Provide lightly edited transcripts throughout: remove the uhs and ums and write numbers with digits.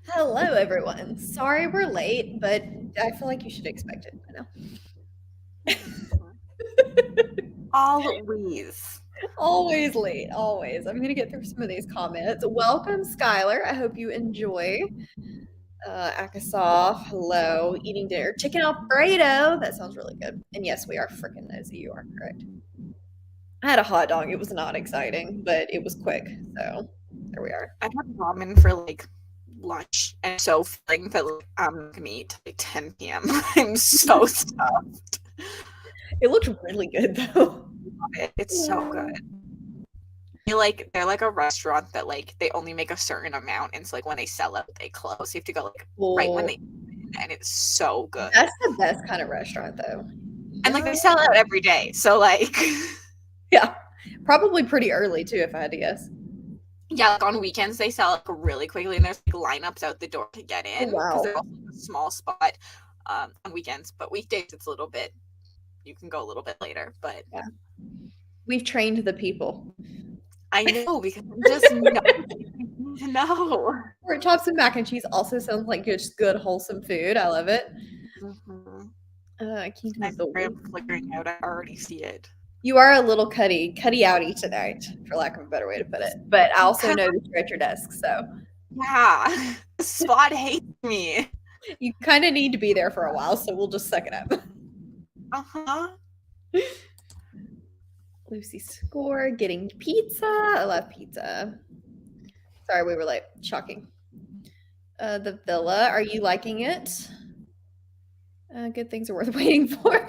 Hello, everyone. Sorry we're late, but I feel like you should expect it by Always. now. Always late, always. I'm gonna get through some of these comments. Welcome, Skylar. I hope you enjoy. Akasaw, hello. Eating dinner. Chicken Alfredo. That sounds really good. And yes, we are freaking nosy. You are correct. I had a hot dog. It was not exciting, but it was quick. So there we are. I had ramen for lunch and so filling that I'm not gonna eat till like 10 p.m. I'm so stuffed. It looked really good though. It's so good. They're like a restaurant that they only make a certain amount, and so when they sell it, they close. You have to go right when Well, they open, and it's so good. that's the best kind of restaurant though. And Yeah. they sell out every day. So Yeah. Probably pretty early too, if I had to guess. yeah, on weekends they sell really quickly, and there's lineups out the door to get Oh in because wow. they're also a small spot on weekends. But weekdays it's a little bit, you can go a little bit later. But Yeah. We've trained the people. I know because I'm just no. Pork chops and mac and cheese also sounds like just good wholesome food. I love it. Mm-hmm. Kingdom I'm of the sorry, Wolf. I'm flickering out. I already see it. You are a little cutty outy tonight, for lack of a better way to put it. But I also know that you're at your desk, so Yeah, Spot hates me. you kind of need to be there for a while. So we'll just suck it up. Uh huh. Lucy Score getting pizza. I love pizza. Sorry, we were late. Shocking. The villa. Are you liking it? Good things are worth waiting for.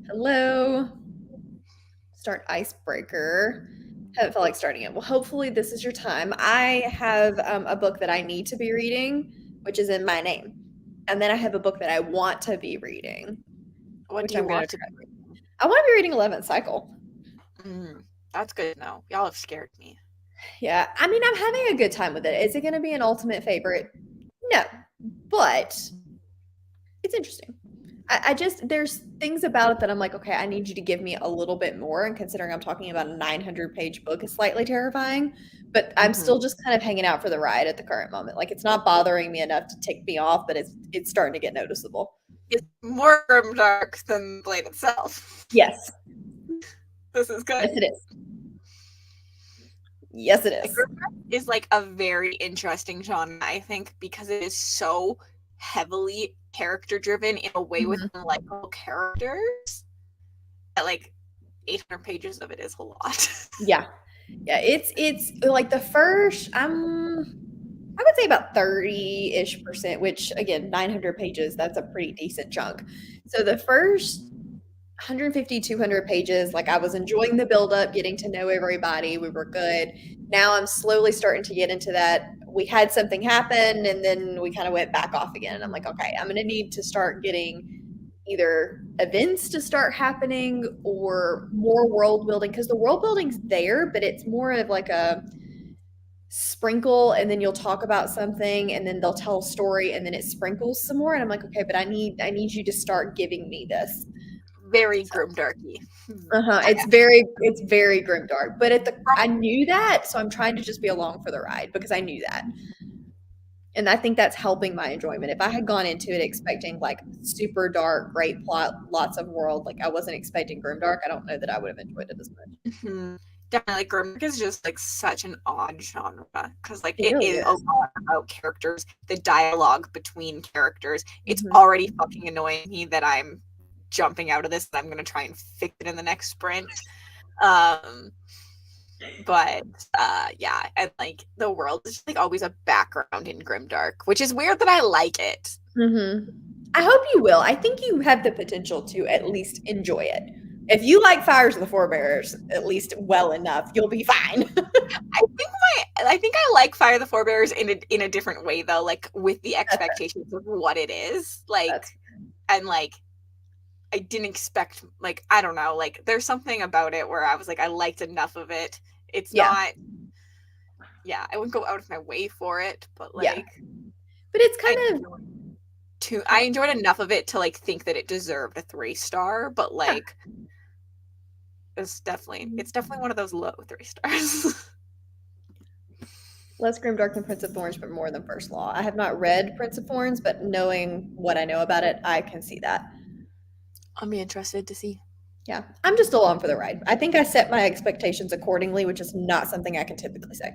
Hello. Start icebreaker. Haven't felt like starting it. Well, hopefully this is your time. I have a book that I need to be reading, which is in my name, and then I have a book that I want to be reading, What which do you I'm going to want to try. be reading? I want to be reading 11th Cycle. That's good to know. Y'all have scared me. Yeah, I mean, I'm having a good time with it. Is it going to be an ultimate favorite? No, but it's interesting. I just there's things about it that I'm like, okay, I need you to give me a little bit more. And considering I'm talking about a 900-page book is slightly terrifying, but I'm Mm-hmm. still just kind of hanging out for the ride at the current moment. Like it's not bothering me enough to tick me off, but it's starting to get noticeable. It's more grimdark than Blade itself. Yes, This is good. yes, it is. Yes, it is. Grimdark is a very interesting genre, I think, because it is so heavily character driven in a way with Mhm. unlikable characters. That 800 pages of it is a lot. Yeah, yeah. It's like the first. I would say about 30-ish%, which again, 900 pages. That's a pretty decent chunk. So the first 150, 200 pages, like I was enjoying the build up, getting to know everybody. We were good. Now I'm slowly starting to get into that. We had something happen and then we kind of went back off again. And I'm like, okay, I'm going to need to start getting either events to start happening or more world building because the world building's there, but it's more of like a sprinkle and then you'll talk about something and then they'll tell a story and then it sprinkles some more and I'm like, okay, but I need you to start giving me this. Very grimdarky. Uh-huh. I It's very grimdark. But I knew that, so I'm trying to just be along for the ride because I knew that. And I think that's helping my enjoyment. If I had gone into it expecting like super dark, great plot, lots of world, like I wasn't expecting grimdark, I don't know that I would have enjoyed it as much. mm-hmm. Definitely, grimdark is just such an odd genre because It it really is a is. lot about characters, the dialogue between characters. It's Mhm. already fucking annoying me that I'm jumping out of this and I'm gonna try and fix it in the next sprint. Um, but yeah, and the world is just always a background in grimdark, which is weird that I like it. Mhm. I hope you will. I think you have the potential to at least enjoy it. If you like Fires of the Forebears at least well enough, you'll be fine. I think I like Fire the Forebears in a different way though, with the That's fair. expectations of what it is. That's And I didn't expect I don't know, there's something about it where I was I liked enough of it. It's yeah. not, yeah, I wouldn't go out of my way for it, but Yeah. But it's I kind of I enjoyed enough of it to think that it deserved a 3-star, but yeah. it's definitely one of those low 3 stars. Less grimdark than Prince of Thorns, but more than First Law. I have not read Prince of Thorns, but knowing what I know about it, I can see that. I'll be interested to see. Yeah, I'm just along for the ride. I think I set my expectations accordingly, which is not something I can typically say.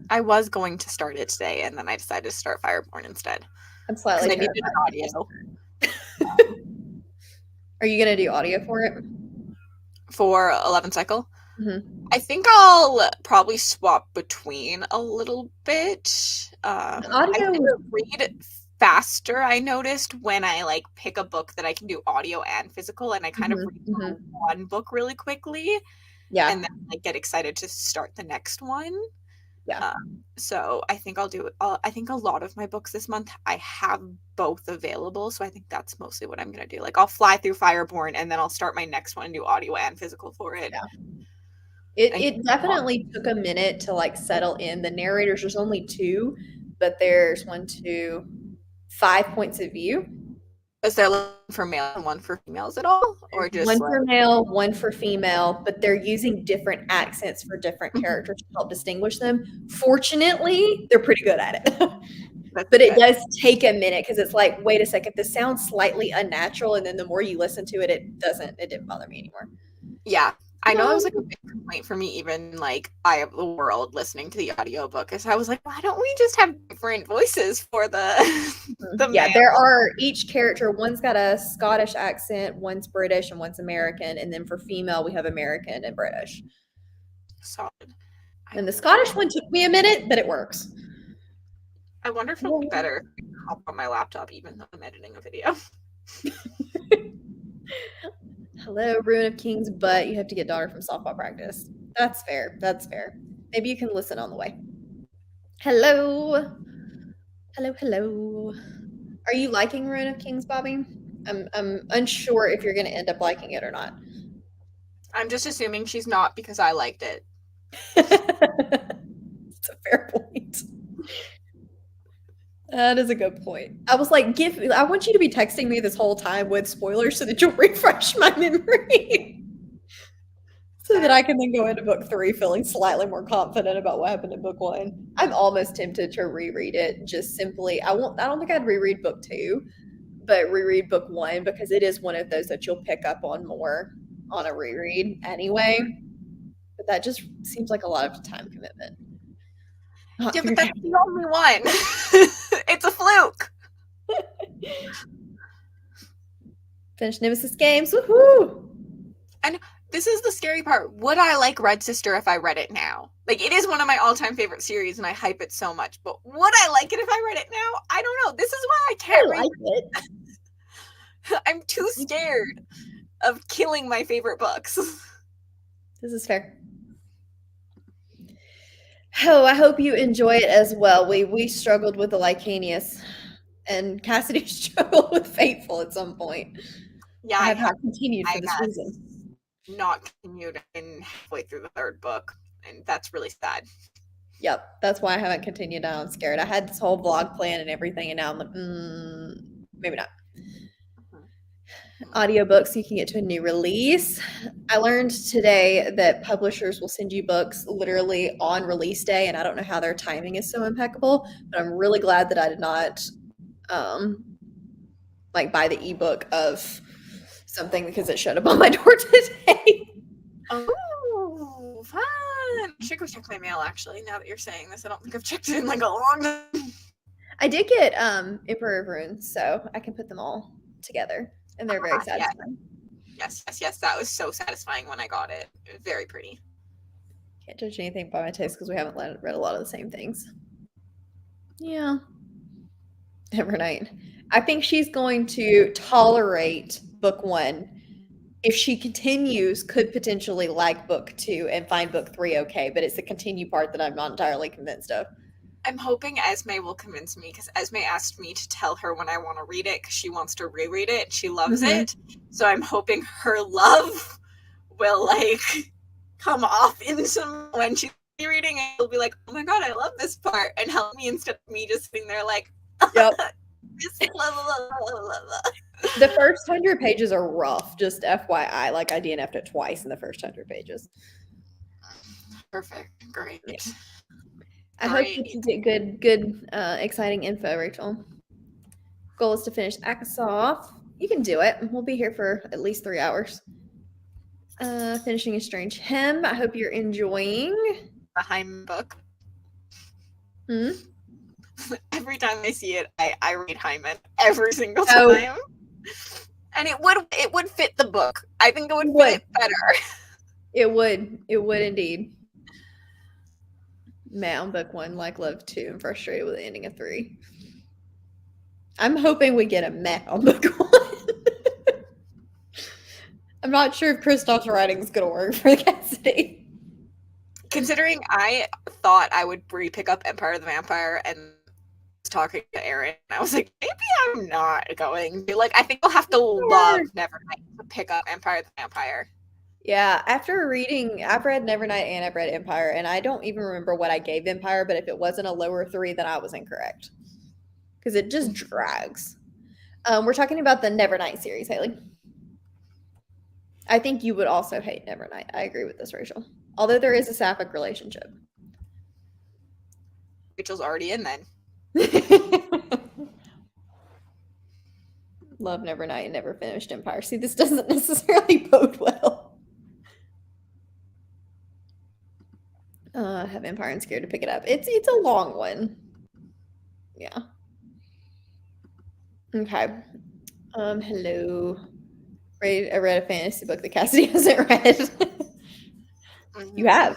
I was going to start it today, and then I decided to start Fireborn instead. I'm slightly. I needed an audio. Are you gonna do audio for it? For 11th Cycle? Mm-hmm. I think I'll probably swap between a little bit. Audio I read faster, I noticed, when I like pick a book that I can do audio and physical, and I kind of read one book really quickly. Yeah. And then like get excited to start the next one. Yeah. So I think I'll do it. I think a lot of my books this month, I have both available. So I think that's mostly what I'm going to do. Like I'll fly through Fireborn and then I'll start my next one and do audio and physical for it. Yeah. It definitely took a minute to like settle in. The narrators, there's only 2, but there's 5 points of view. Is there one for male and one for females at all? Or just one for male, one for female, but they're using different accents for different characters to help distinguish them. Fortunately, they're pretty good at it. But it does take a minute because it's like, wait a second, this sounds slightly unnatural. And then the more you listen to it, it didn't bother me anymore. Yeah. I know it was like a big complaint for me, even like Eye of the World listening to the audiobook. So I was like, why don't we just have different voices for the yeah, there are each character, one's got a Scottish accent, one's British, and one's American. And then for female, we have American and British. Solid. And the Scottish one took me a minute, but it works. I wonder if it'll be better if I hop on my laptop even though I'm editing a video. Hello, Ruin of Kings, but you have to get daughter from softball practice. That's fair. That's fair. Maybe you can listen on the way. Hello. Hello, hello. Are you liking Ruin of Kings, Bobby? I'm unsure if you're going to end up liking it or not. I'm just assuming she's not because I liked it. It's a fair point. That is a good point. I was like, I want you to be texting me this whole time with spoilers so that you'll refresh my memory. So that I can then go into book 3 feeling slightly more confident about what happened in book 1. I'm almost tempted to reread it just simply. I don't think I'd reread book 2, but reread book 1 because it is one of those that you'll pick up on more on a reread anyway. But that just seems like a lot of time commitment. Yeah, but that's the only one. It's a fluke. Finish Nemesis Games. Woohoo! And this is the scary part. Would I like Red Sister if I read it now? Like, it is one of my all-time favorite series, and I hype it so much. But would I like it if I read it now? I don't know. This is why I can't read it. I'm too scared of killing my favorite books. This is fair. Oh, I hope you enjoy it as well. We struggled with the Lycanius, and Cassidy struggled with Fateful at some point. Yeah, I have not continued for this reason. Not continued in halfway through the 3rd book, and that's really sad. Yep, that's why I haven't continued. Now I'm scared. I had this whole vlog plan and everything, and now I'm like, maybe not. Audiobooks, you can get to a new release. I learned today that publishers will send you books literally on release day, and I don't know how their timing is so impeccable, but I'm really glad that I did not buy the ebook of something because it showed up on my door today. Oh, fun. I should go check my mail actually, now that you're saying this. I don't think I've checked it in like a long time. I did get Emperor of Runes, so I can put them all together. And they're very satisfying. Yes. That was so satisfying when I got it. It was very pretty. Can't judge anything by my taste because we haven't read a lot of the same things. Yeah. Evernight. I think she's going to tolerate book 1. If she continues, could potentially like book 2 and find book 3 okay, but it's the continue part that I'm not entirely convinced of. I'm hoping Esme will convince me because Esme asked me to tell her when I want to read it because she wants to reread it. She loves it. So I'm hoping her love will like come off in some when she's reading it. She'll be like, oh my God, I love this part and help me instead of me just sitting there like, yep. Just blah, blah, blah, blah, blah. The first 100 pages are rough, just FYI. Like I DNF'd it twice in the first 100 pages. Perfect. Great. Yeah. I hope that Great. you get good, exciting info, Rachel. Goal is to finish Akasoff. You can do it. We'll be here for at least 3 hours. Finishing A Strange Hymn. I hope you're enjoying. The Hyman book. Hmm? Every time I see it, I read Hyman every single Oh. time. And it would fit the book. I think it would It fit would. it better. It would. It would indeed. Mad on book 1, like Love 2, and frustrated with the ending of 3. I'm hoping we get a meh on book 1. I'm not sure if Kristoff's writing is going to work for Cassidy. Considering I thought I would re-pick up Empire of the Vampire and talking to Aaron, I was like, maybe I'm not going to. Like, I think I'll have to love Nevernight to pick up Empire of the Vampire. Yeah, after reading, I've read Nevernight and I've read Empire, and I don't even remember what I gave Empire, but if it wasn't a lower 3, then I was incorrect. Because it just drags. We're talking about the Nevernight series, Haley. I think you would also hate Nevernight. I agree with this, Rachel. Although there is a sapphic relationship. Rachel's already in then. Love Nevernight and never finished Empire. See, this doesn't necessarily bode well. Have Empire and scared to pick it up. It's a long one. Yeah. Okay. Hello. I read a fantasy book that Cassidy hasn't read. You have.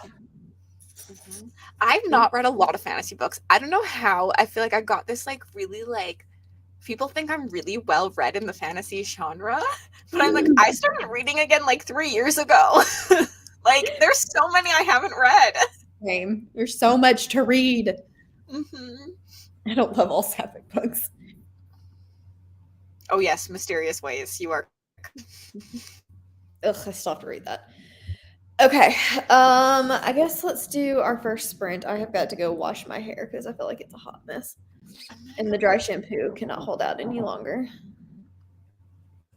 Mm-hmm. I've not read a lot of fantasy books. I don't know how. I feel like I got this like really like people think I'm really well read in the fantasy genre, but I'm like I started reading again like 3 years ago. Like there's so many I haven't read. Same. There's so much to read. Mm-hmm. I don't love all sapphic books. Oh yes, Mysterious Ways. You are. Ugh, I still have to read that. Okay. I guess let's do our first sprint. I have got to go wash my hair because I feel like it's a hot mess. And the dry shampoo cannot hold out any longer.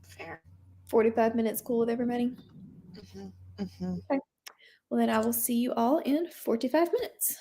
Fair. 45 minutes cool with everybody? Mm-hmm. Mm-hmm. Okay. Well, then I will see you all in 45 minutes.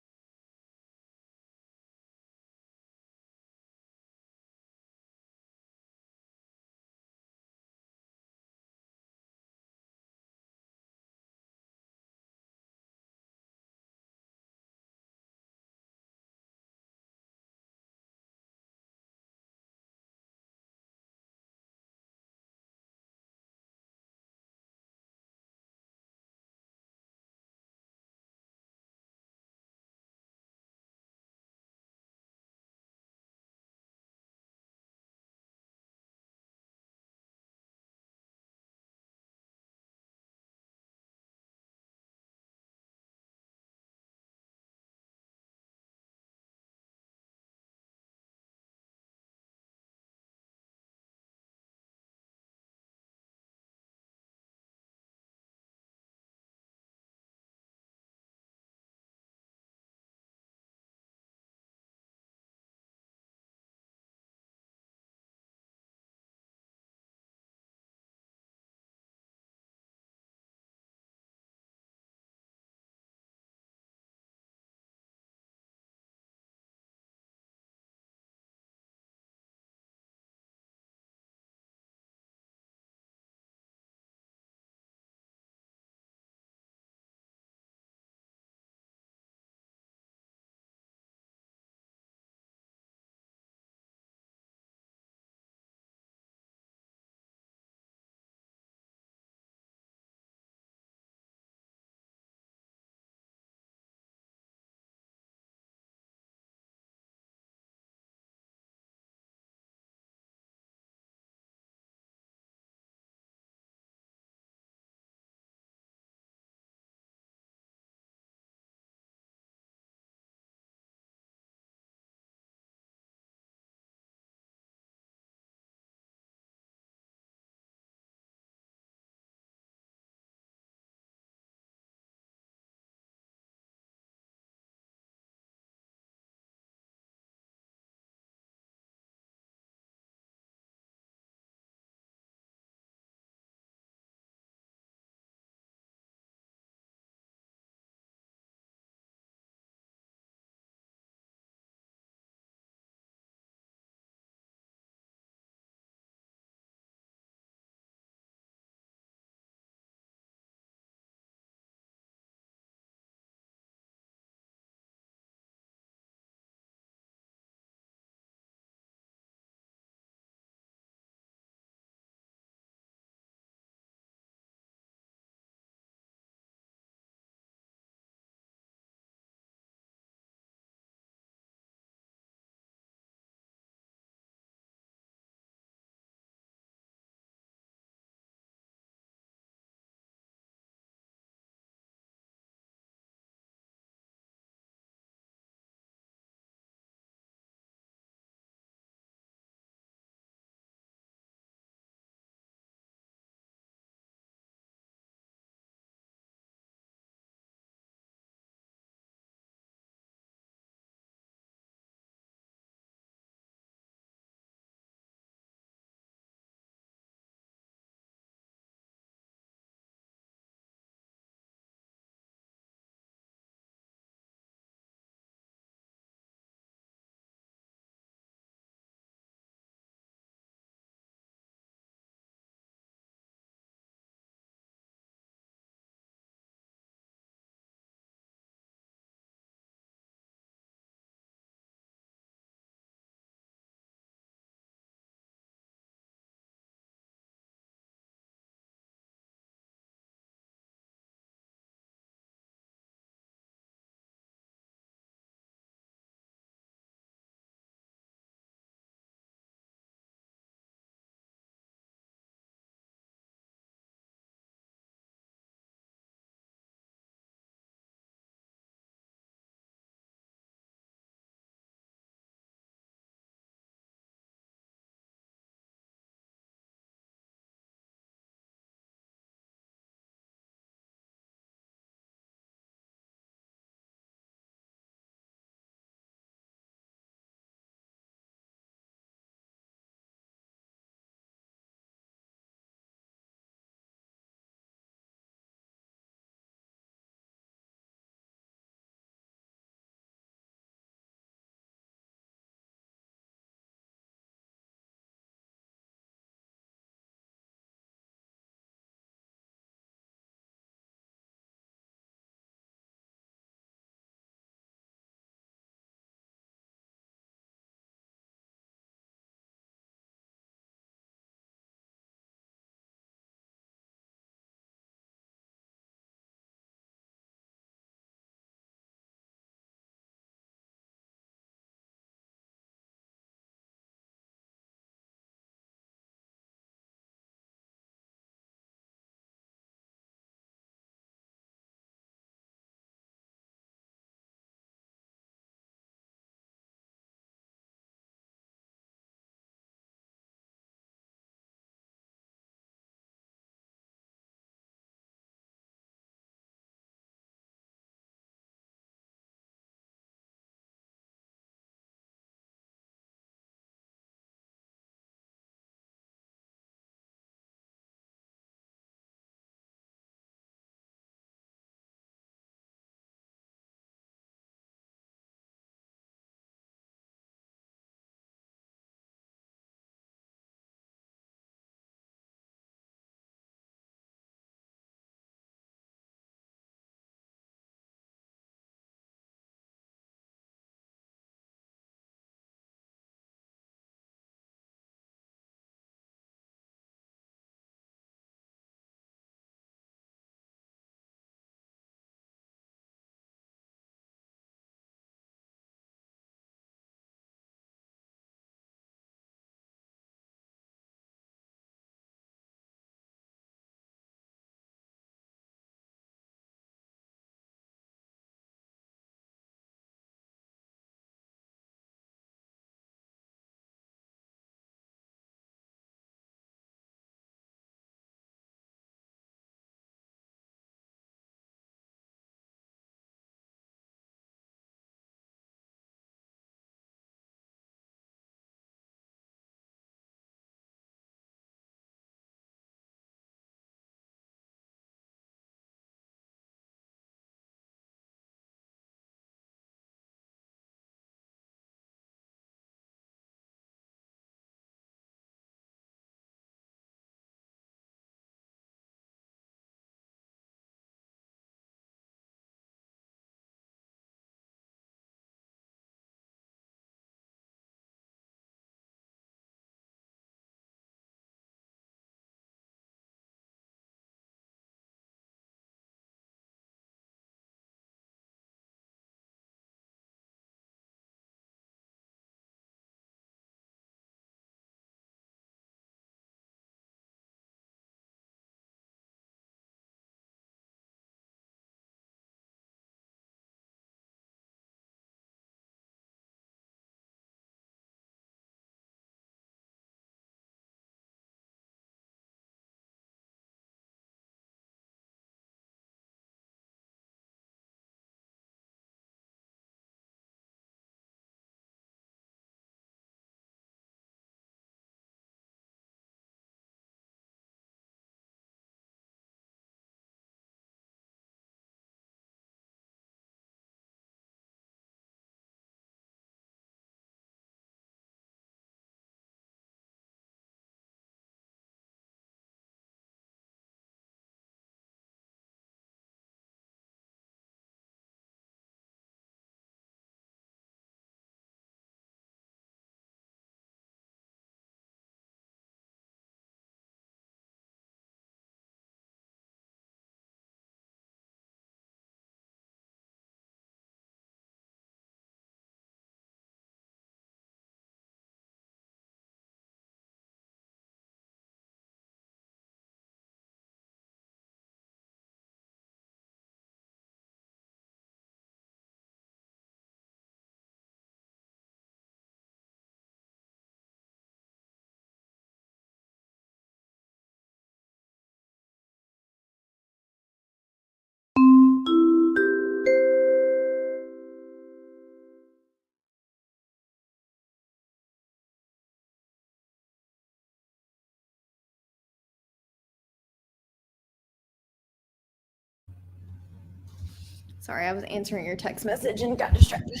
Sorry, I was answering your text message and got distracted.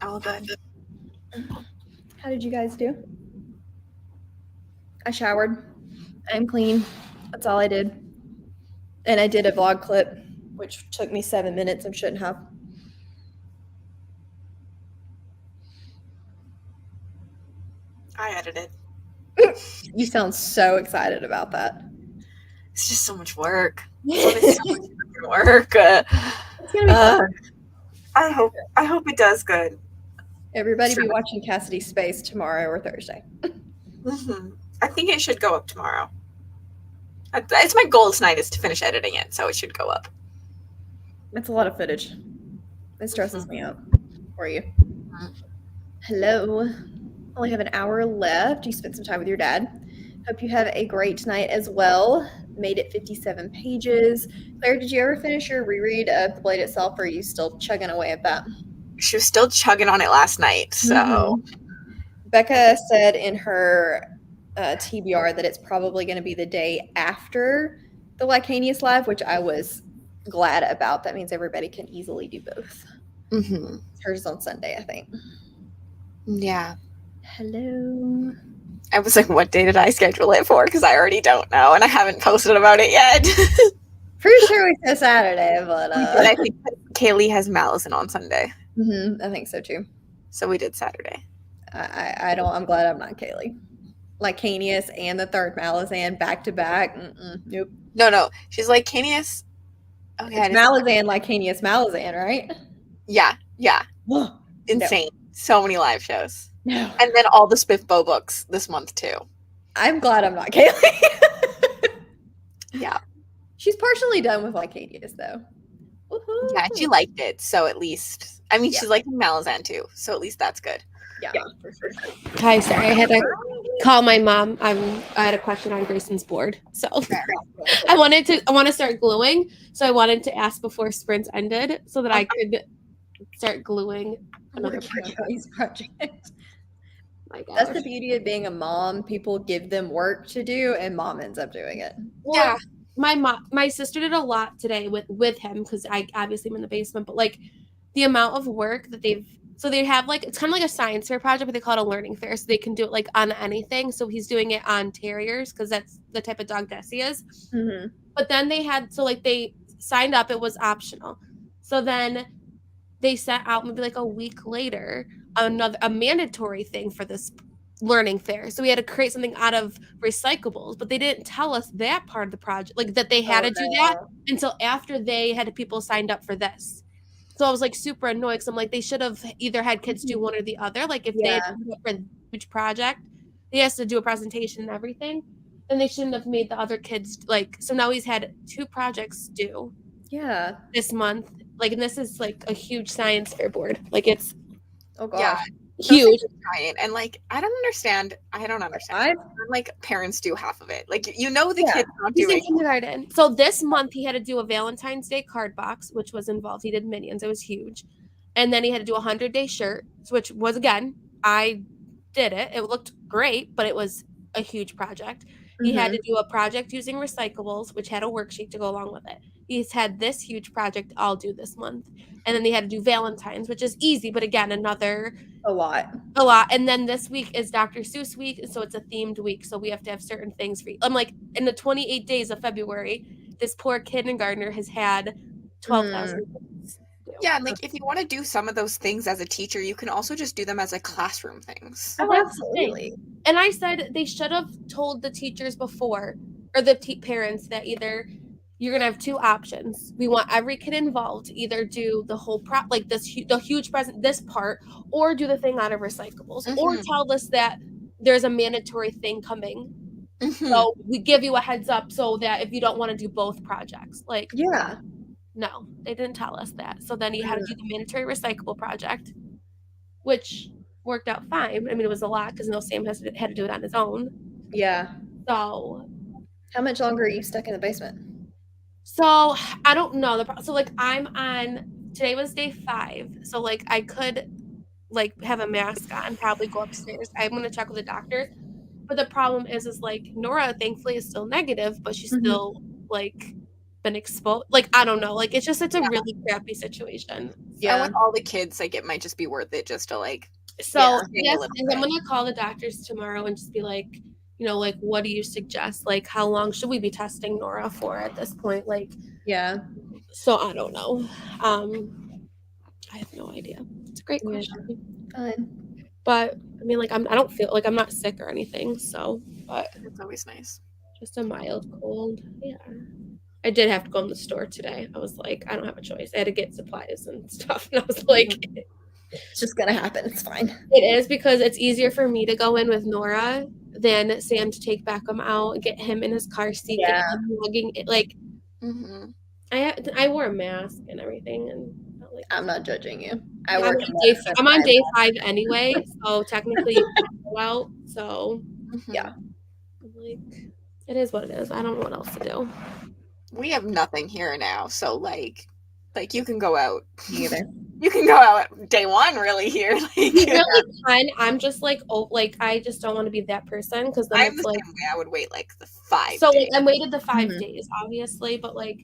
All good. How did you guys do? I showered. I'm clean. That's all I did. And I did a vlog clip, which took me 7 minutes and shouldn't have. I edited. You sound so excited about that. It's just so much work. It's so much work. It's gonna be fun. I hope it does good. Everybody be watching Cassidy's Space tomorrow or Thursday. Mm-hmm. I think it should go up tomorrow. It's my goal tonight is to finish editing it, so it should go up. That's a lot of footage. It stresses me out for you. Hello. Only have an hour left. You spent some time with your dad. Hope you have a great night as well. Made it 57 pages. Claire, did you ever finish your reread of The Blade itself, or are you still chugging away at that? She was still chugging on it last night, so. Becca said in her TBR that it's probably going to be the day after the Lycanius Live, which I was glad about. That means everybody can easily do both. Mm-hmm. Hers is on Sunday, I think. Yeah. Hello. I was like, what day did I schedule it for? Because I already don't know, and I haven't posted about it yet. Pretty sure we said Saturday, but I think Kaylee has Malazan on Sunday. I think so too. So we did Saturday. I don't. I'm glad I'm not Kaylee. Lycanius and the third Malazan back to back. Nope. No. She's Lycanius. Okay. It's Malazan, Lycanius, Malazan, right? Yeah. Insane. No. So many live shows. No. And then all the Spiffbo books this month too. I'm glad I'm not Kaylee. Yeah. She's partially done with Lycanius though. Woo-hoo. Yeah, she liked it. So at least, I mean, she's liking Malazan too. So at least that's good. Yeah, for sure. Hi, sorry, I had to call my mom. I had a question on Grayson's board, so I want to start gluing. So I wanted to ask before sprints ended, so that I could start gluing another project. My gosh. That's the beauty of being a mom. People give them work to do, and mom ends up doing it. Well, my sister did a lot today with him because I obviously am in the basement, but like the amount of work that they have like it's kind of like a science fair project, but they call it a learning fair, so they can do it like on anything. So he's doing it on terriers because that's the type of dog Desi is. Mm-hmm. But then they signed up; it was optional. So then they sent out maybe like a week later a mandatory thing for this learning fair. So we had to create something out of recyclables, but they didn't tell us that part of the project, like that they had to do that until after they had people signed up for this. So I was like super annoyed because I'm like, they should have either had kids do one or the other. Like if they had to do it for a huge project, they has to do a presentation and everything, then they shouldn't have made the other kids like. So now he's had 2 projects due. Yeah. This month, like, and this is like a huge science fair board. Like it's huge. Giant. And like, I don't understand. I'm like, parents do half of it. Like, the kid's not He's doing in kindergarten. So this month he had to do a Valentine's Day card box, which was involved. He did Minions. It was huge. And then he had to do a 100-day shirt, which was, again, I did it. It looked great, but it was a huge project. He had to do a project using recyclables, which had a worksheet to go along with it. He's had this huge project all due this month. And then they had to do Valentine's, which is easy, but again, a lot. And then this week is Dr. Seuss week, and so it's a themed week. So we have to have certain things for you. I'm like, in the 28 days of February, this poor kindergartner has had 12,000 things. Yeah, and like if you want to do some of those things as a teacher, you can also just do them as like classroom things. Oh, absolutely. And I said they should have told the teachers before, or the parents, that either you're gonna have 2 options. We want every kid involved to either do the whole the huge present this part, or do the thing out of recyclables, or tell us that there's a mandatory thing coming. So we give you a heads up so that if you don't want to do both projects, like no, they didn't tell us that. So then he had to do the mandatory recyclable project, which worked out fine. I mean, it was a lot because Sam had to do it on his own. Yeah. So how much longer are you stuck in the basement? So I don't know. So like today was day 5. So like I could like have a mask on, probably go upstairs. I'm going to check with the doctor. But the problem is like Nora thankfully is still negative, but she's still like been exposed. Like, I don't know. Like, it's a really crappy situation. And with all the kids, like, it might just be worth it just to, like, So stay a yes, little I'm bit. gonna call the doctors tomorrow and just be like, you know, like, what do you suggest? Like, how long should we be testing Nora for at this point? Like, Yeah. so I don't know. I have no idea. It's a great Yeah. question. Fun. But I mean, like, I don't feel like I'm not sick or anything. So, but It's always nice. just a mild cold. Yeah. I did have to go in the store today. I was like, I don't have a choice. I had to get supplies and stuff. And I was like, It's just gonna happen. It's fine. it is, because it's easier for me to go in with Nora than Sam to take Beckham out, get him in his car seat, get Yeah. him lugging it. Like, Mm-hmm. I wore a mask and everything, and like, I'm not judging you. I'm work on in day, medicine. I'm on day 5 anyway, so technically you can't go out. So Yeah. I'm like, it is what it is. I don't know what else to do. We have nothing here now, so like you can go out. Me either. You can go out day 1, really, here. Like, You really can. I'm just like, oh, like, I just don't want to be that person, because then I'm it's the like, same way. I would wait like the 5 so days. I waited the 5 Mhm. days, obviously, but like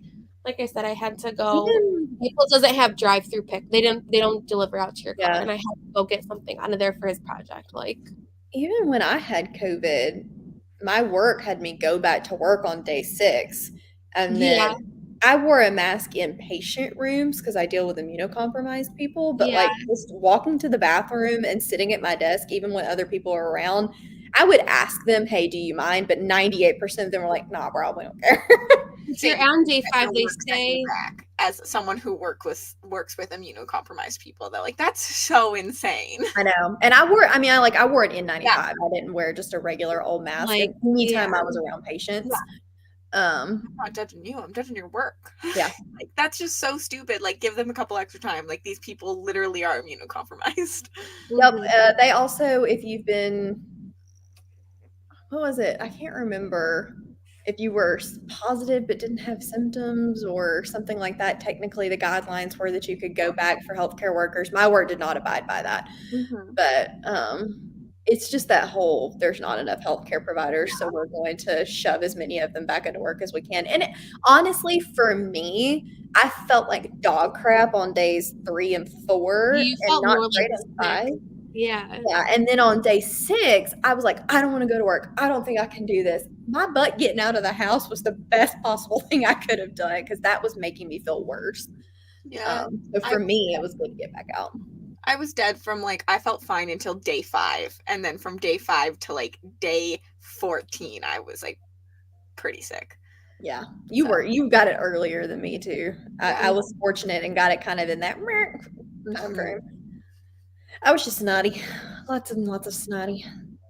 I said, I had to go. Even, Naples doesn't have drive-through pick. They don't deliver out to your car, Yeah. and I had to go get something out of there for his project. Like, even when I had COVID, my work had me go back to work on day 6. And then Yeah. I wore a mask in patient rooms because I deal with immunocompromised people. But Yeah. like just walking to the bathroom and sitting at my desk, even when other people are around, I would ask them, hey, do you mind? But 98% of them were like, nah, bro, we don't care. if you're on day At 5, your they work setting say, back, as someone who works with immunocompromised people, they're like, that's so insane. I know. And I wore an N95. Yeah. I didn't wear just a regular old mask. Like, Anytime yeah. I was around patients. I'm not judging you, I'm judging your work. Yeah. Like, that's just so stupid. Like, give them a couple extra time. Like, these people literally are immunocompromised. Yep. Mhm. They also, if you've been, what was it? I can't remember if you were positive but didn't have symptoms or something like that. Technically, the guidelines were that you could go back for healthcare workers. My work did not abide by that, but it's just that whole there's not enough healthcare providers, so we're going to shove as many of them back into work as we can. And honestly, for me, I felt like dog crap on days 3 and 4, You and felt not more great like on 5. Yeah. Yeah, and then on day 6, I was like, I don't want to go to work. I don't think I can do this. My butt getting out of the house was the best possible thing I could have done because that was making me feel worse. Yeah. So for me, it was good to get back out. I was dead from like, I felt fine until day 5. And then from day 5 to like day 14, I was like pretty sick. Yeah, you got it earlier than me too. I was fortunate and got it kind of in that time frame. I was just snotty. Lots and lots of snotty.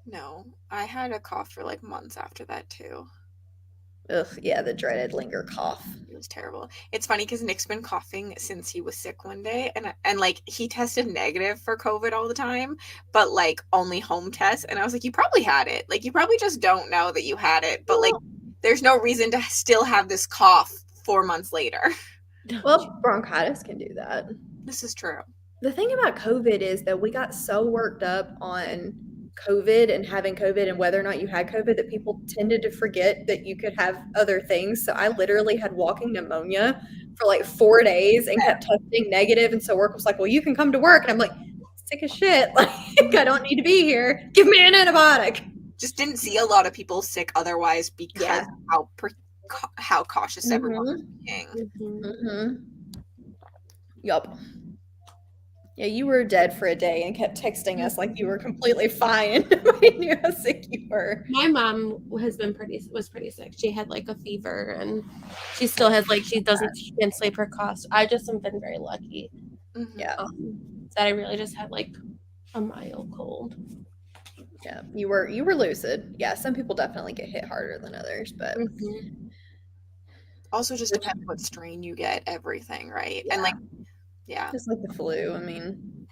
No, I had a cough for like months after that too. Ugh, yeah, the dreaded linger cough. It was terrible. It's funny because Nick's been coughing since he was sick one day, and like he tested negative for COVID all the time, but like only home tests. And I was like, you probably had it. Like, you probably just don't know that you had it. But like, there's no reason to still have this cough 4 months later. Well, bronchitis can do that. This is true. The thing about COVID is that we got so worked up on COVID and having COVID and whether or not you had COVID that people tended to forget that you could have other things. So I literally had walking pneumonia for like 4 days and kept testing negative. And so work was like, well, you can come to work. And I'm like, sick as shit. Like, I don't need to be here. Give me an antibiotic. Just didn't see a lot of people sick otherwise because of how cautious everyone was being. Mm-hmm. Yup. Yeah, you were dead for a day and kept texting us like you were completely fine. I knew how sick you were. My mom was pretty sick. She had like a fever, and she still has like she can't sleep her coughs. I just have been very lucky. Yeah. That I really just had like a mild cold. Yeah, you were lucid. Yeah, some people definitely get hit harder than others, but also just depends what strain you get, everything, right? And like, yeah, just like the flu. I mean,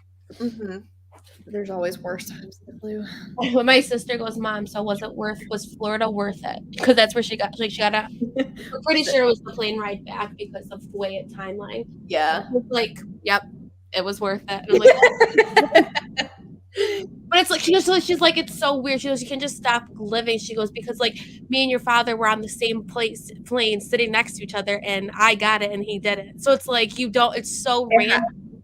there's always worse times than the flu. When my sister goes, Mom, so was Florida worth it? Because that's where she got out. I'm pretty sure it was the plane ride back because of the way it timeline. Yeah. Like, yep, it was worth it. And I'm like, But it's like she's like, it's so weird. She goes, you can just stop living. She goes, because like me and your father were on the same plane sitting next to each other, and I got it and he did it. So it's like you don't. It's so random.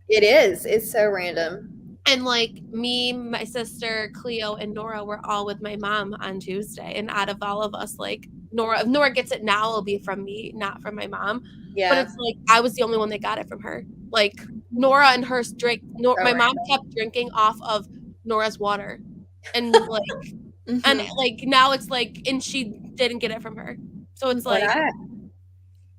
It is. It's so random. And like me, my sister, Cleo, and Nora were all with my mom on Tuesday. And out of all of us, like if Nora gets it now, it'll be from me, not from my mom. Yeah. But it's like I was the only one that got it from her. Like Nora and her drink. My mom kept drinking off of Nora's water, and like, and like now it's like, and she didn't get it from her. So it's like.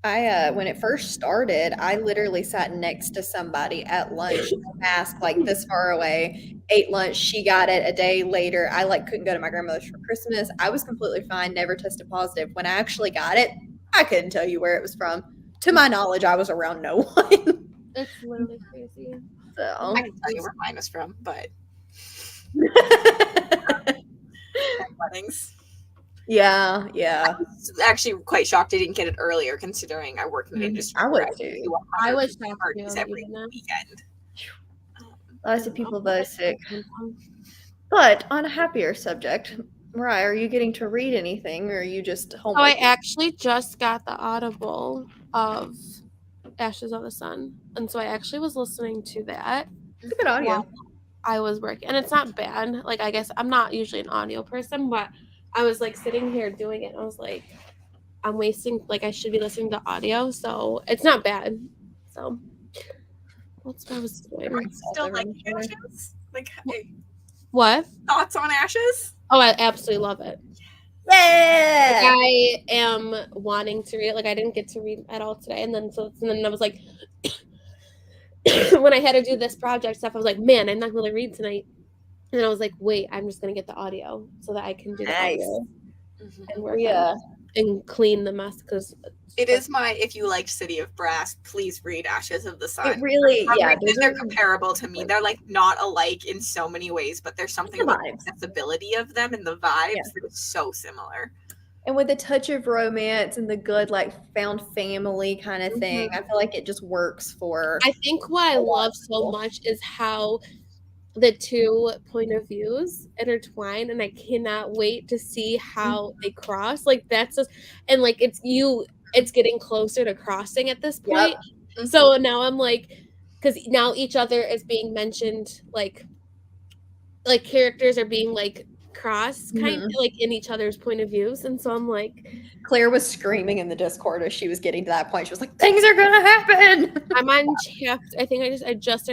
I when it first started, I literally sat next to somebody at lunch, asked like this far away, ate lunch. She got it a day later. I like couldn't go to my grandmother's for Christmas. I was completely fine, never tested positive. When I actually got it, I couldn't tell you where it was from. To my knowledge, I was around no one. It's literally crazy. So I can tell you where mine was from, but weddings. Yeah. I was actually quite shocked I didn't get it earlier, considering I work in the industry. I would too. I was shocked parties every weekend. Lots of people that are sick. But on a happier subject, Mariah, are you getting to read anything, or are you just home? Oh, I actually just got the Audible of Ashes of the Sun, and so I actually was listening to that. It's a good audio. I was working, and it's not bad. Like, I guess I'm not usually an audio person, but I was like sitting here doing it, and I was like, I'm wasting, like, I should be listening to audio, so it's not bad. So that's what I was doing. Still like Ashes? Like, hey, what? thoughts on Ashes? Oh, I absolutely love it. Yeah. Like, I am wanting to read it. Like, I didn't get to read at all today, and then I was like, when I had to do this project stuff, I was like, man, I'm not going to read tonight. And I was like, wait, I'm just going to get the audio so that I can do the audio and work and clean the mess, because it is my, if you liked City of Brass, please read Ashes of the Sun. It really, they're comparable to me. They're like not alike in so many ways, but there's something about the accessibility of them and the vibes that is so similar. And with a touch of romance and the good, like, found family kind of thing, I feel like it just works for. I think what I love so much is how the two point of views intertwine, and I cannot wait to see how they cross. Like, that's just, and like it's getting closer to crossing at this point. So now I'm like, because now each other is being mentioned, like characters are being like cross kind of like in each other's point of views, and so I'm like, Claire was screaming in the Discord as she was getting to that point. She was like, things are gonna happen. I'm on chapter, I just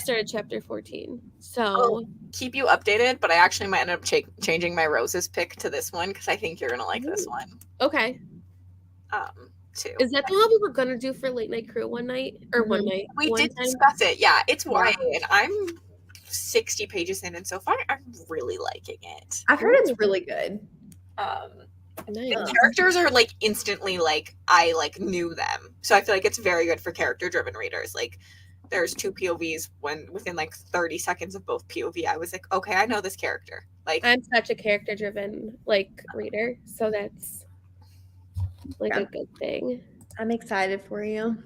started chapter 14, so I'll keep you updated, but I actually might end up changing my Roses pick to this one, because I think you're gonna like this one. Okay. Too. Is that the one we were gonna do for Late Night Crew one night? We did discuss it. Yeah, it's YA, and I'm 60 pages in, and so far I'm really liking it. I've heard it's really good. The characters are like instantly like I like knew them, so I feel like it's very good for character-driven readers. Like, there's two POVs when within like 30 seconds of both POV, I was like, okay, I know this character. Like, I'm such a character-driven like reader, so that's like a good thing. I'm excited for you.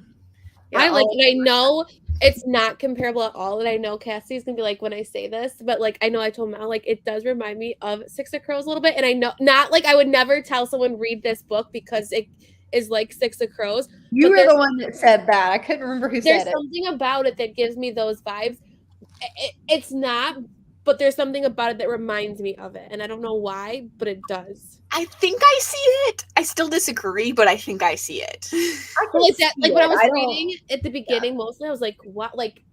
I like it. I know it's not comparable at all, and I know Cassie's gonna be like when I say this, but like I know I told Mal, like, it does remind me of Six of Crows a little bit, and I know not like I would never tell someone read this book because it is like Six of Crows. You were the one that said that. I couldn't remember who said it. There's something about it that gives me those vibes. It's not, but there's something about it that reminds me of it, and I don't know why, but it does. I think I see it. I still disagree, but I think I see it. When I was reading at the beginning, mostly I was like, what? Like,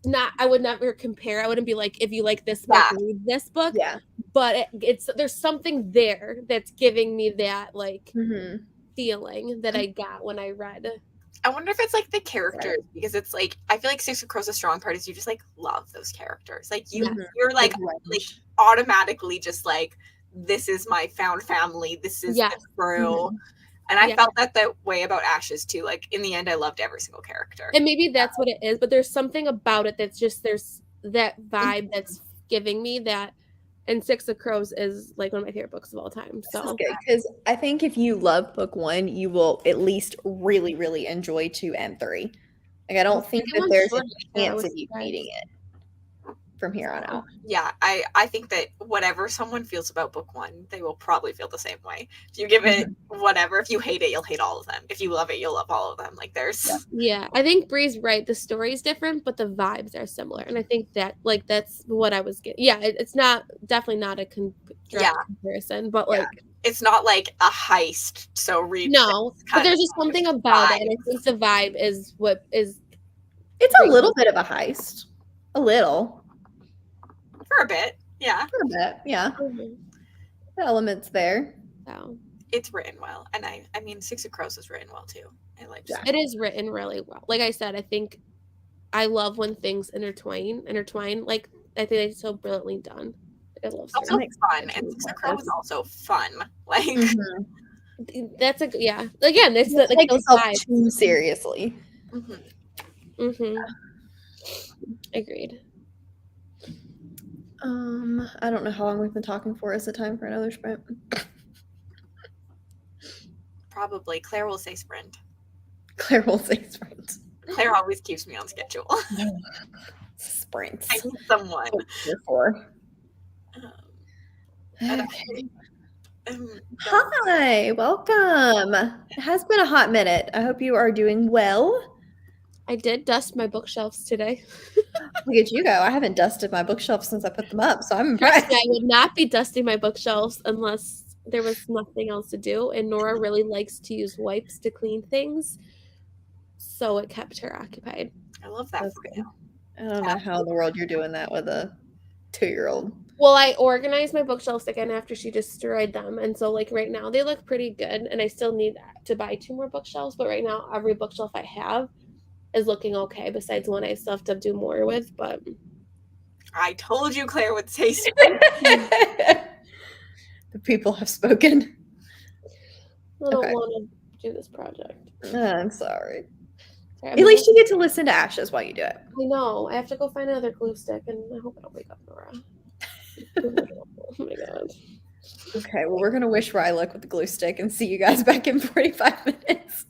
not, I would never compare. I wouldn't be like, if you like this book, read this book. Yeah. But there's something there that's giving me that like feeling that I got when I read. I wonder if it's like the characters, because it's like I feel like Six of Crows' strong part is you just like love those characters. Like you're like automatically just like, this is my found family. This is the crew. And I felt that way about Ashes too. Like, in the end, I loved every single character. And maybe that's what it is, but there's something about it that's just, there's that vibe that's giving me that. And Six of Crows is like one of my favorite books of all time. So, because I think if you love book one, you will at least really, really enjoy 2 and 3. Like, I don't think that there's a chance of you beating it. from here on out. Yeah, I think that whatever someone feels about book one, they will probably feel the same way. If you give it whatever, if you hate it, you'll hate all of them. If you love it, you'll love all of them. Like there's Yeah, I think Bree's right. The story's different, but the vibes are similar, and I think that like that's what I was getting. Yeah, it's not definitely not a direct comparison, but Yeah. like it's not like a heist. So read no, this but kind there's of just something about it, vibe. and I think the vibe is what is It's a little bit of a heist. A little. For a bit, yeah. For a bit, yeah. Mhm. The elements there. So It's written well, and I mean, Six of Crows is written well too. I like Yeah. it is written really well. Like I said, I think I love when things intertwine. Like I think it's so brilliantly done. I love It's also story. fun, and Six of Crows is also fun. Like That's a yeah. Again, it's Don't like take those yourself vibes. too seriously. Agreed. I don't know how long we've been talking for. Is it time for another sprint? probably Claire will say sprint. Claire will say sprint. Claire always keeps me on schedule. Sprints. I need someone. Here for. Okay. Hi, welcome. It has been a hot minute. I hope you are doing well. I did dust my bookshelves today. Look at you go. I haven't dusted my bookshelf since I put them up, so I'm Trust impressed. me, I would not be dusting my bookshelves unless there was nothing else to do. And Nora really likes to use wipes to clean things, so it kept her occupied. I love that That's for good. you. I don't know how in the world you're doing that with a 2-year-old. Well, I organized my bookshelves again after she destroyed them, and so like right now they look pretty good. And I still need to buy 2 more bookshelves, but right now every bookshelf I have is looking okay. Besides one I still have to do more with, but I told you Claire would say sprint. The people have spoken. I don't Okay. want to do this project. I'm sorry. Sorry, At least you get to listen to Ashes while you do it. I know. I have to go find another glue stick, and I hope I don't wake up Nora. Oh my god. Okay, well, we're going to wish Rye luck with the glue stick and see you guys back in 45 minutes.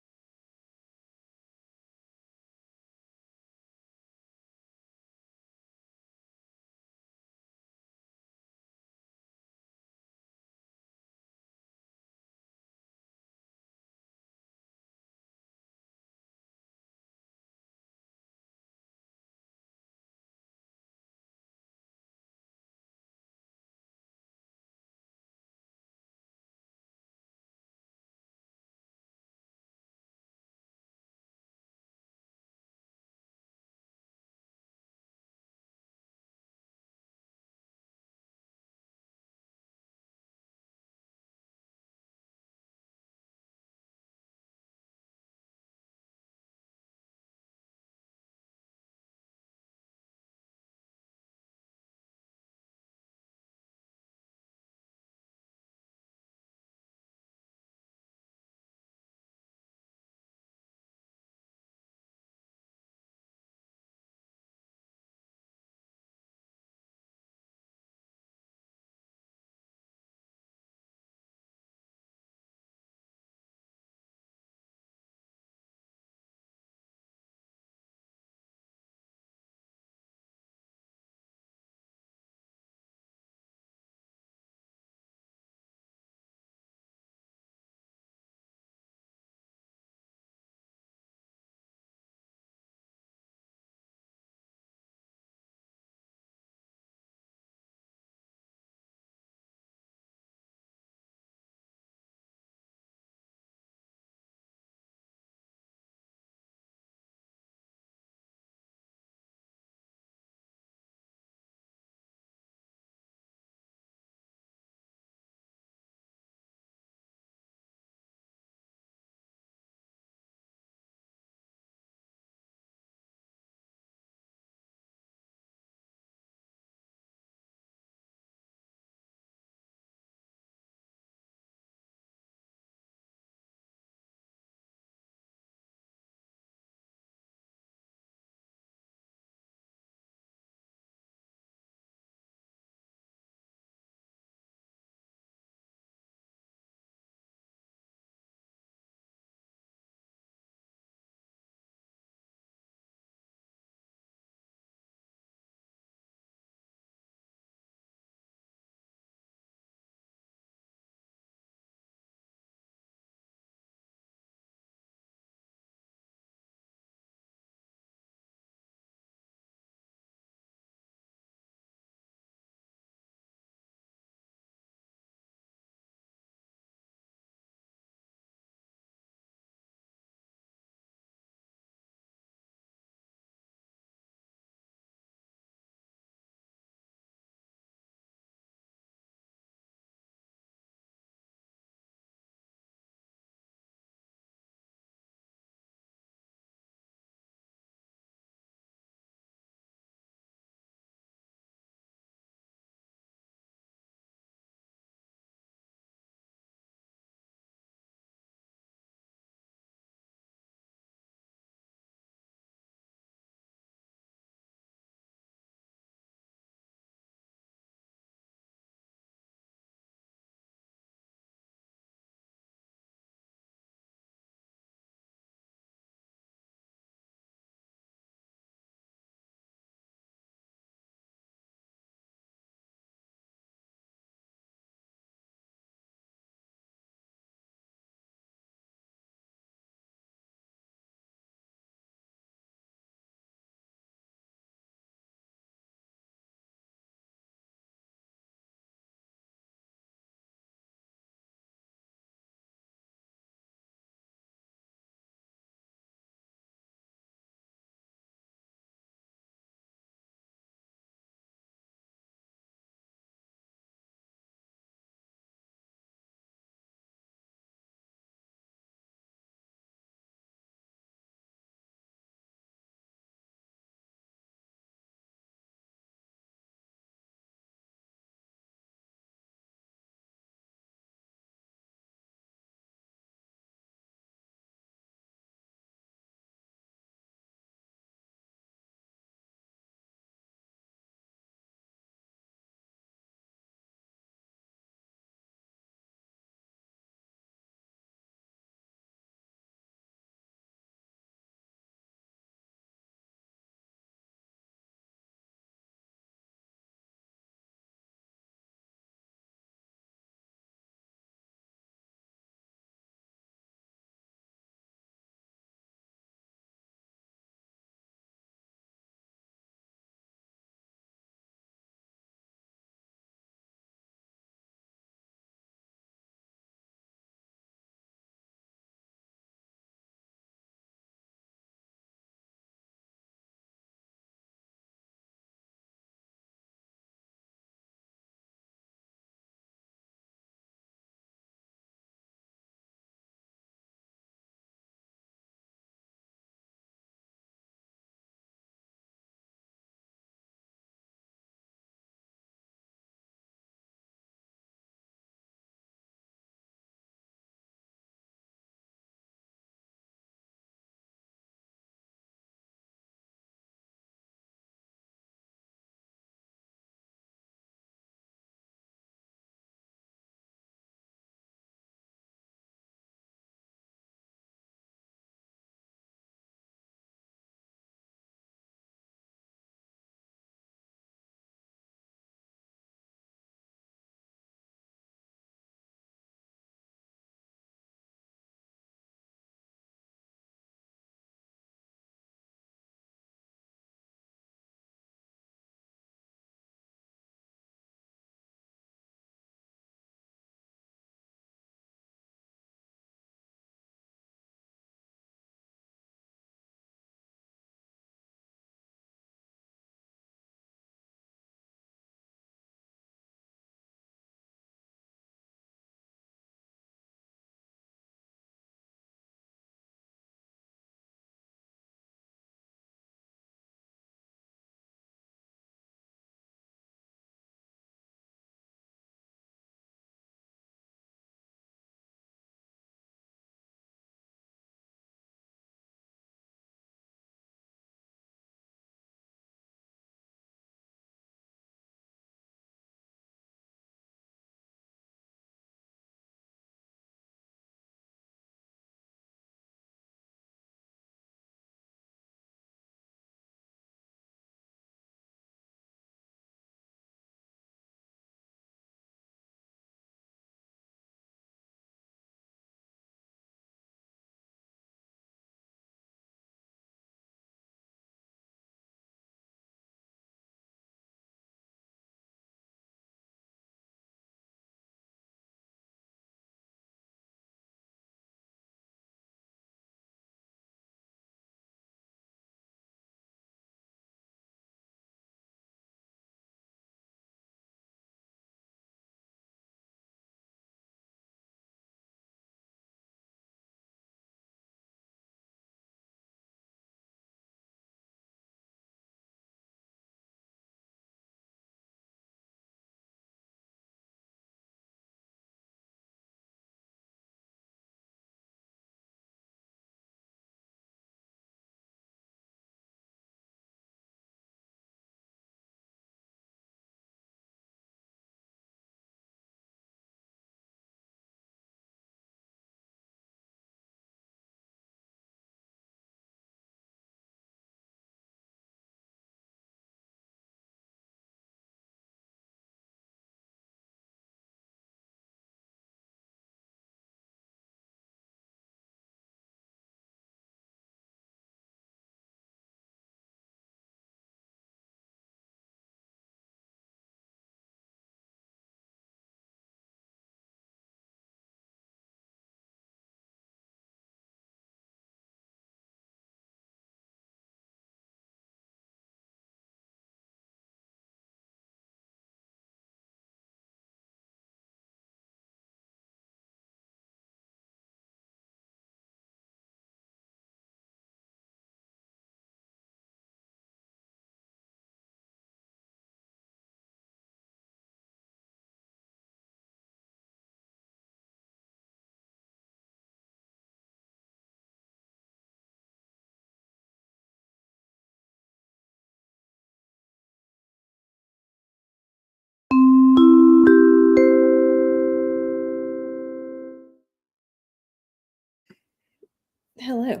Hello.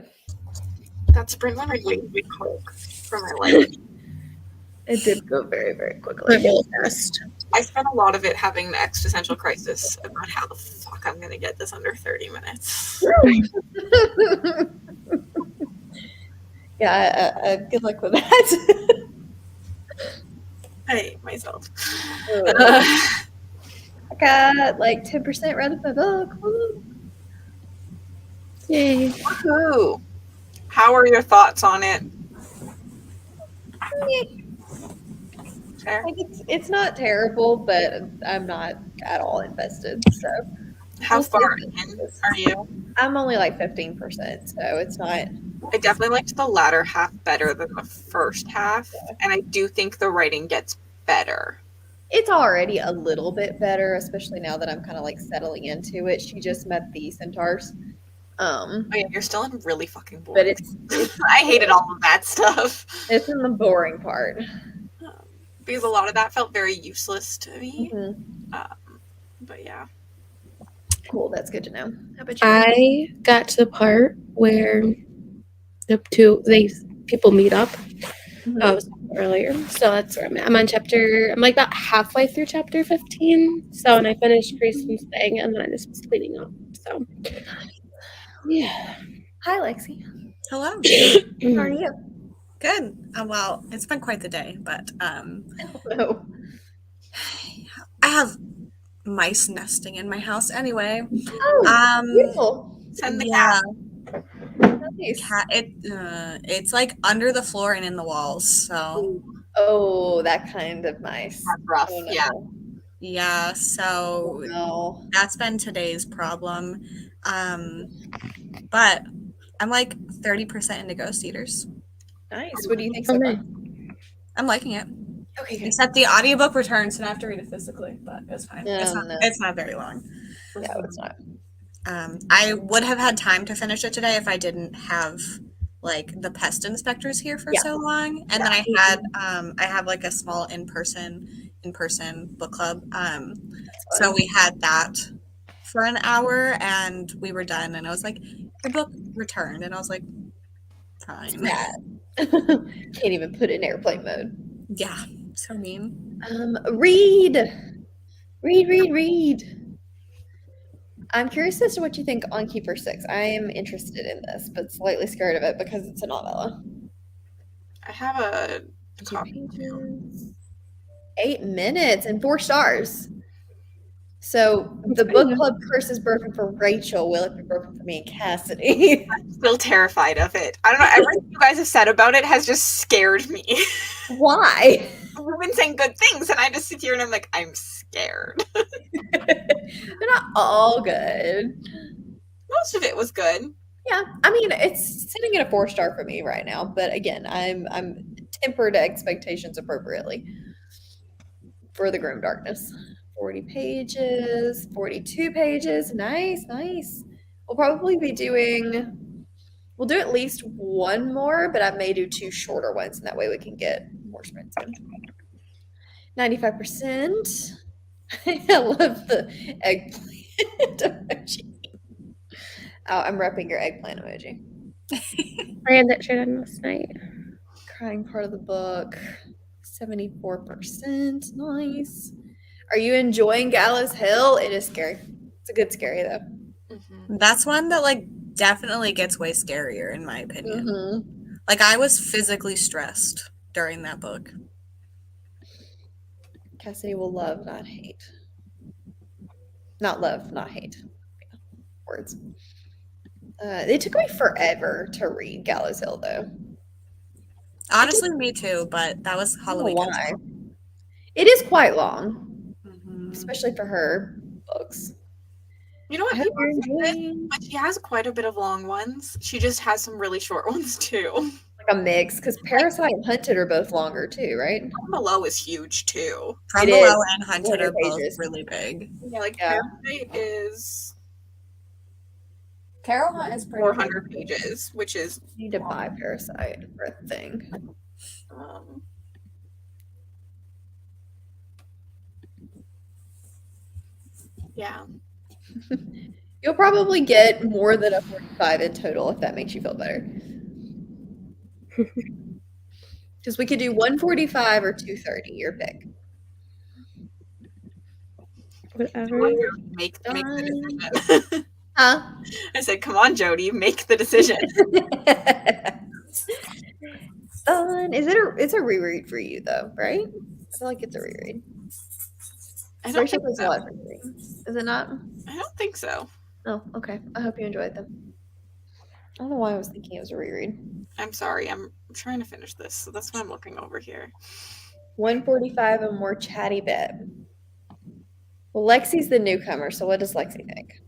That sprint went way too quick for my life. It did go very, very Went quickly. really fast. I spent a lot of it having an existential crisis about how the fuck I'm gonna get this under 30 minutes. Yeah, good luck with that. I hate myself. I got like 10% read of my book. Woo. Yay. Woohoo! How are your thoughts on it? Fair. Like it's not terrible, but I'm not at all invested. So How we'll see far if it in is. are you? I'm only like 15%, so it's not. I definitely liked the latter half better than the first half, and I do think the writing gets better. It's already a little bit better, especially now that I'm kind of like settling into it. She just met the centaurs. Oh yeah, you're still in really fucking But boring. it's I hated all of that stuff. it's in the boring part. Because a lot of that felt very useless to me. Mhm. But yeah. Cool, that's good to know. How about you? I got to the part where the people meet up. Mhm. I was earlier, so that's where I'm at. I'm like about halfway through chapter 15. So, and I finished Grayson's thing, and then I just was cleaning up. So, yeah. Hi, Lexi. Hello. How are you? Good. Well, it's been quite the day, but Hello. I have mice nesting in my house anyway. Oh, beautiful. Send the Yeah, Nice. it's like under the floor and in the walls. So Oh, that kind of mice. That's rough. Oh, no. Yeah. yeah, Oh, so no. that's been today's problem. But I'm like 30% into Ghost Eaters. Nice. What do you think so far? I'm liking it. Okay, good. Except the audiobook returns, and I have to read it physically, but it's fine. Oh, no. It's not very long. No, it's not. I would have had time to finish it today if I didn't have like the pest inspectors here for Yeah. so long. And then I have like a small in-person book club. So we had that for an hour and we were done, and I was like, your book returned, and I was like, fine. Yeah. Can't even put it in airplane mode. Yeah, so mean. Read. I'm curious as to what you think on Keeper 6. I am interested in this, but slightly scared of it because it's a novella. I have a 2 copy too. pages, 8 minutes, and 4 stars. So the pretty book good. club curse is broken for Rachel. Will it be broken for me and Cassidy? I'm still terrified of it. I don't know. Everything you guys have said about it has just scared me. Why? We've been saying good things, and I just sit here and I'm like, I'm scared. They're not all good. Most of it was good. Yeah, I mean it's sitting at a 4-star for me right now, but again, I'm tempered expectations appropriately for the Grim Darkness. 40 pages, 42 pages. Nice. We'll probably be we'll do at least one more, but I may do 2 shorter ones, and that way we can get more sprints in. 95%. I love the eggplant emoji. Oh, I'm repping your eggplant emoji. I had that shirt on last night. Crying part of the book. 74%. Nice. Are you enjoying Gallows Hill? It is scary. It's a good scary though. Mm-hmm. That's one that like definitely gets way scarier in my opinion. Mm-hmm. Like I was physically stressed during that book. Cassidy will love, not hate. Not love, not hate. Yeah, words. It took me forever to read Gallows Hill though. Honestly, me too, but that was I don't know Halloween. why. It is quite long, Mhm. especially for her books. You know what? I hope People you're say this, enjoying but she has quite a bit of long ones. She just has some really short ones too. like a mix because Parasite and Hunted are both longer too, right? From Below is huge too. From It Below is. and Hunted 400 are both pages. really big. Yeah, like Yeah. Parasite is Carol Hunt is pretty 400 pages, which is I need to buy Parasite for a thing. um, yeah. You'll probably get more than a 45 in total if that makes you feel better. Because we could do 145 or 230, your pick. Whatever. Make the decision. Huh? I said, come on, Jody, make the decision. Fun. It's a reread for you though, right? I feel like it's a reread. I don't Rachel think plays a so. lot of rereading. Is it not? I don't think so. Oh, okay. I hope you enjoyed them. I don't know why I was thinking it was a reread. I'm sorry. I'm trying to finish this, so that's why I'm looking over here. 145, a more chatty bit. Well, Lexi's the newcomer, so what does Lexi think?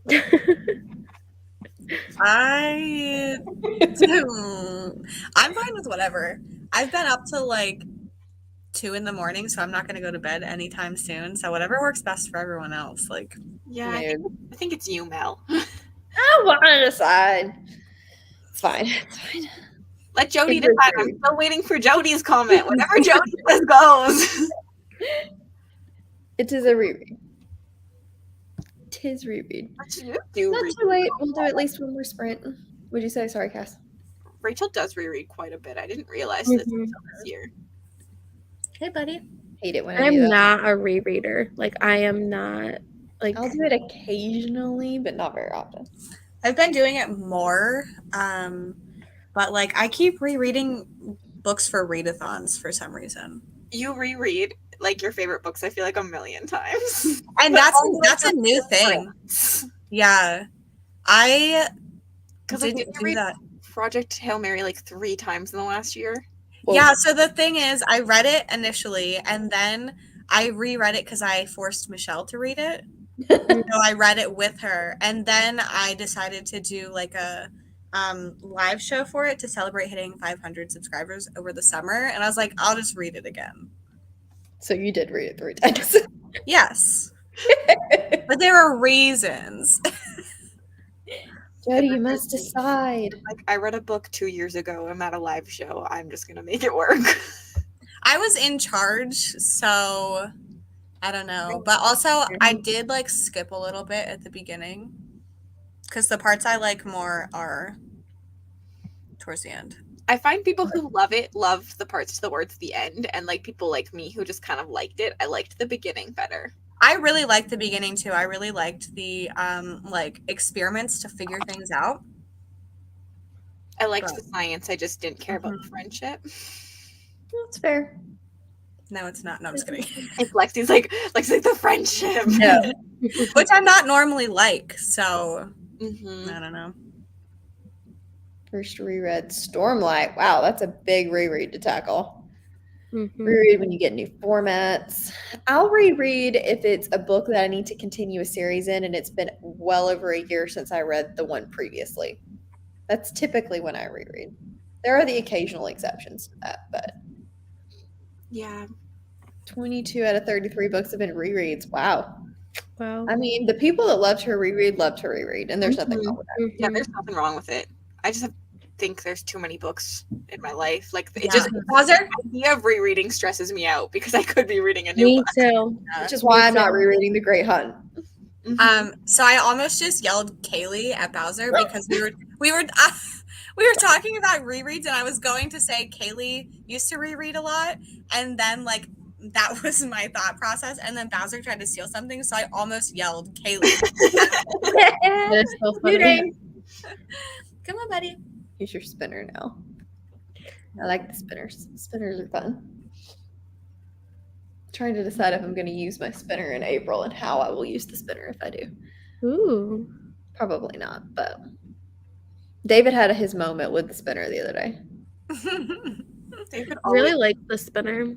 I'm fine with whatever. I've been up till like 2 a.m, so I'm not going to go to bed anytime soon. So whatever works best for everyone else. Like, Yeah, I think it's you, Mel. I want to decide. It's fine. It's fine. Let Jody It's your decide. I'm turn. still waiting for Jody's comment. Whatever Jody says goes. It is a reread. Tis reread. What you do? Not too late. We'll do at least one more sprint. Would you say? Sorry, Cass. Rachel does reread quite a bit. I didn't realize this Mhm. until this year. hey, buddy. Hate it when I do I'm that. not a rereader. Like I am not like I'll do it occasionally, but not very often. I've been doing it more, but like I keep rereading books for readathons for some reason, You reread like your favorite books, I feel like, a million times. and But that's only that's a like new thing. Yeah, I Because I didn't did do read that. Project Hail Mary like 3 times in the last year. Well, Yeah, so the thing is, I read it initially, and then I reread it because I forced Michelle to read it. So I read it with her, and then I decided to do like a live show for it to celebrate hitting 500 subscribers over the summer, and I was like, I'll just read it again. So you did read it 3 times. Yes, but there are reasons. Jody, you must decide. Like, I read a book 2 years ago. I'm at a live show. I'm just going to make it work. I was in charge, so I don't know. But also, I did like skip a little bit at the beginning because the parts I like more are towards the end. I find people who love it love the parts towards the end, and like people like me who just kind of liked it, I liked the beginning better. I really liked the beginning too. I really liked the like experiments to figure things out. I liked Right. the science. I just didn't care about the friendship. That's fair. No, it's not. No, I'm just kidding. It's Lexi's like the friendship. No. Which I'm not normally like, so Mhm. I don't know. First reread Stormlight. Wow, that's a big reread to tackle. Mhm. Reread when you get new formats. I'll reread if it's a book that I need to continue a series in, and it's been well over a year since I read the one previously. That's typically when I reread. There are the occasional exceptions to that, but Yeah. 22 out of 33 books have been rereads. Wow. Wow. I mean, the people that loved her reread, and there's nothing wrong with that. Yeah, Mhm. there's nothing wrong with it. I just think there's too many books in my life. Like it Yeah. just Bowser? the idea of rereading stresses me out because I could be reading a new Me book. too. Which is why I'm not too. rereading The Great Hunt. Mhm. So I almost just yelled Kaylee at Bowser because we were talking about rereads, and I was going to say Kaylee used to reread a lot, and then like that was my thought process, and then Bowser tried to steal something, so I almost yelled Kaylee. That is so New funny. name. Come on, buddy. Use your spinner now. I like the spinners. Spinners are fun. Trying to decide if I'm going to use my spinner in April and how I will use the spinner if I do. Ooh. Probably not, but David had his moment with the spinner the other day. David Really always- like the spinner.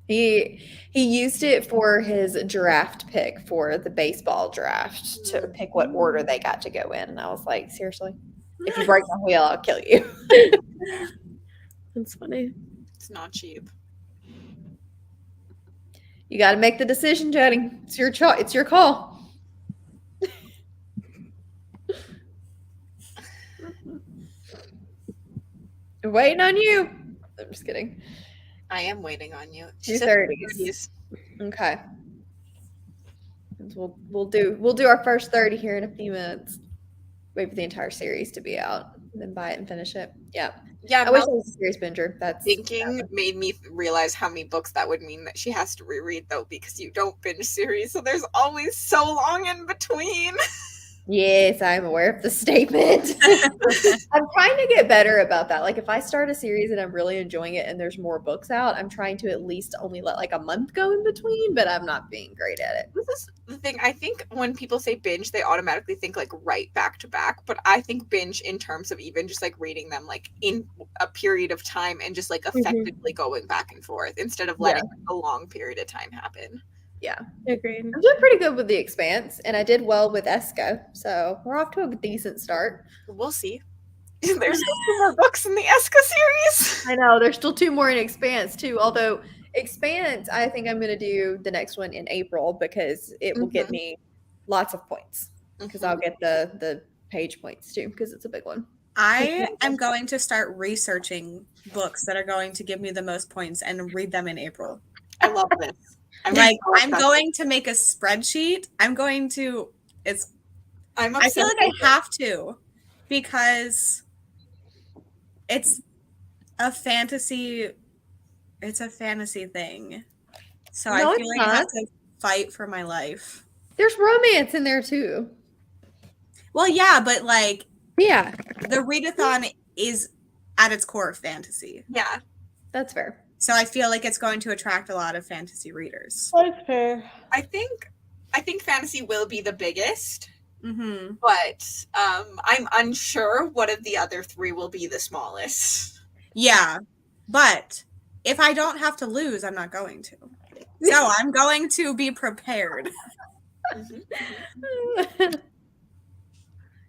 He used it for his draft pick for the baseball draft to pick what order they got to go in. And I was like, seriously? If you break my wheel, I'll kill you. That's funny. It's not cheap. You got to make the decision, Jody. It's your choice. It's your call. We're waiting on you. I'm just kidding. I am waiting on you. 2:30s. Okay. We'll do our first 30 here in a few minutes. Wait for the entire series to be out, and then buy it and finish it. Yeah. Yeah, I wish I Mel was a series binger. That's thinking made me realize how many books that would mean that she has to reread, though, because you don't binge series, so there's always so long in between. Yes, I'm aware of the statement. I'm trying to get better about that. Like if I start a series and I'm really enjoying it and there's more books out, I'm trying to at least only let like a month go in between, but I'm not being great at it. This is the thing. I think when people say binge, they automatically think like right back to back. But I think binge in terms of even just like reading them like in a period of time and just like effectively going back and forth instead of letting a long period of time happen. Yeah. Agreed. I'm doing pretty good with The Expanse, and I did well with Esco, so we're off to a decent start. We'll see. There's still 2 more books in the Eska series. I know, there's still 2 more in Expanse too, although Expanse, I think I'm going to do the next one in April because it will get me lots of points because I'll get the page points too because it's a big one. I am going to start researching books that are going to give me the most points and read them in April. I love this. I'm going to make a spreadsheet. I feel like I have to because it's a fantasy thing. So I feel like I have to fight for my life. There's romance in there too. Well, yeah, but like Yeah. the readathon is at its core fantasy. Yeah. That's fair. So I feel like it's going to attract a lot of fantasy readers. That's fair. I think fantasy will be the biggest, Mm-hmm. but I'm unsure what of the other 3 will be the smallest. Yeah, but if I don't have to lose, I'm not going to. So I'm going to be prepared.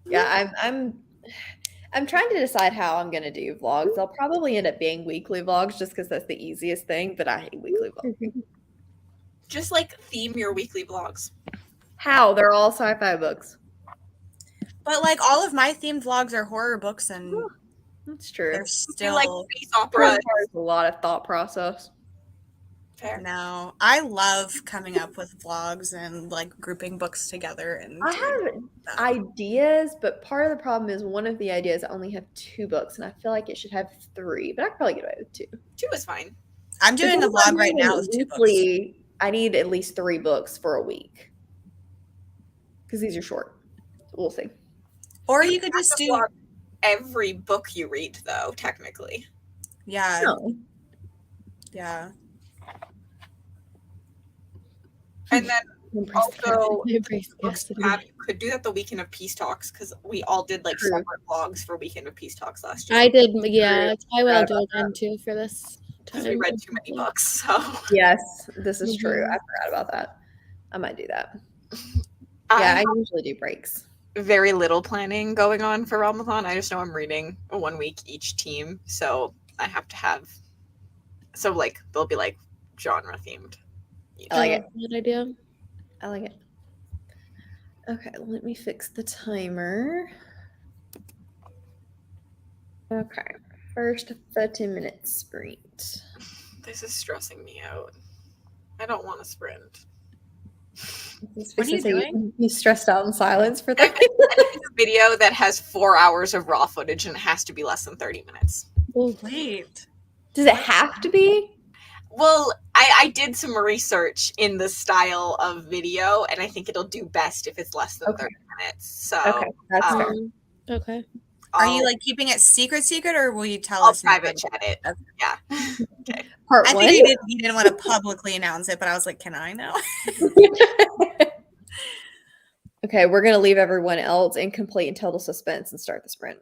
Yeah, I'm trying to decide how I'm gonna do vlogs. They'll probably end up being weekly vlogs just because that's the easiest thing, but I hate weekly vlogs. Just like theme your weekly vlogs. How? They're all sci-fi books. But like all of my themed vlogs are horror books and That's true. they're Do still like space opera. Requires a lot of thought process. Fair. No, I love coming up with vlogs and like grouping books together. And I have ideas, but part of the problem is one of the ideas I only have 2 books, and I feel like it should have 3, but I could probably get away with 2. 2 is fine. I'm doing a vlog right now with 2 books. I need at least 3 books for a week because these are short. We'll see. Or you could just do Vlog every book you read, though. Technically, yeah, No. yeah. and then also Embrace books scarcity. you could do that the weekend of Peace Talks because we all did like True. separate vlogs for weekend of Peace Talks last year. I did, yeah. True. I will do again too for this Because we time. read too many books. So Yes, this is true. Mhm. I forgot about that. I might do that. Yeah, I usually do breaks. very little planning going on for Ramadan. I just know I'm reading 1 week each team, so I have to have. So like they'll be like genre themed. I like it. Good idea. I like it. Okay, let me fix the timer. Okay, first 30-minute sprint. This is stressing me out. I don't want to sprint. What are you doing? You stressed out in silence for I 30 minutes. think a video that has 4 hours of raw footage and it has to be less than 30 minutes. Wait. Does it have to be? Well, I did some research in the style of video, and I think it'll do best if it's less than Okay. 30 minutes. So Okay, that's fair. Okay. Are you like keeping it secret, or will you tell I'll us? in private advance? chat it. Okay. Yeah. Part I one. think you didn't want to publicly announce it, but I was like, can I know? Okay, we're gonna leave everyone else incomplete until the suspense and start the sprint.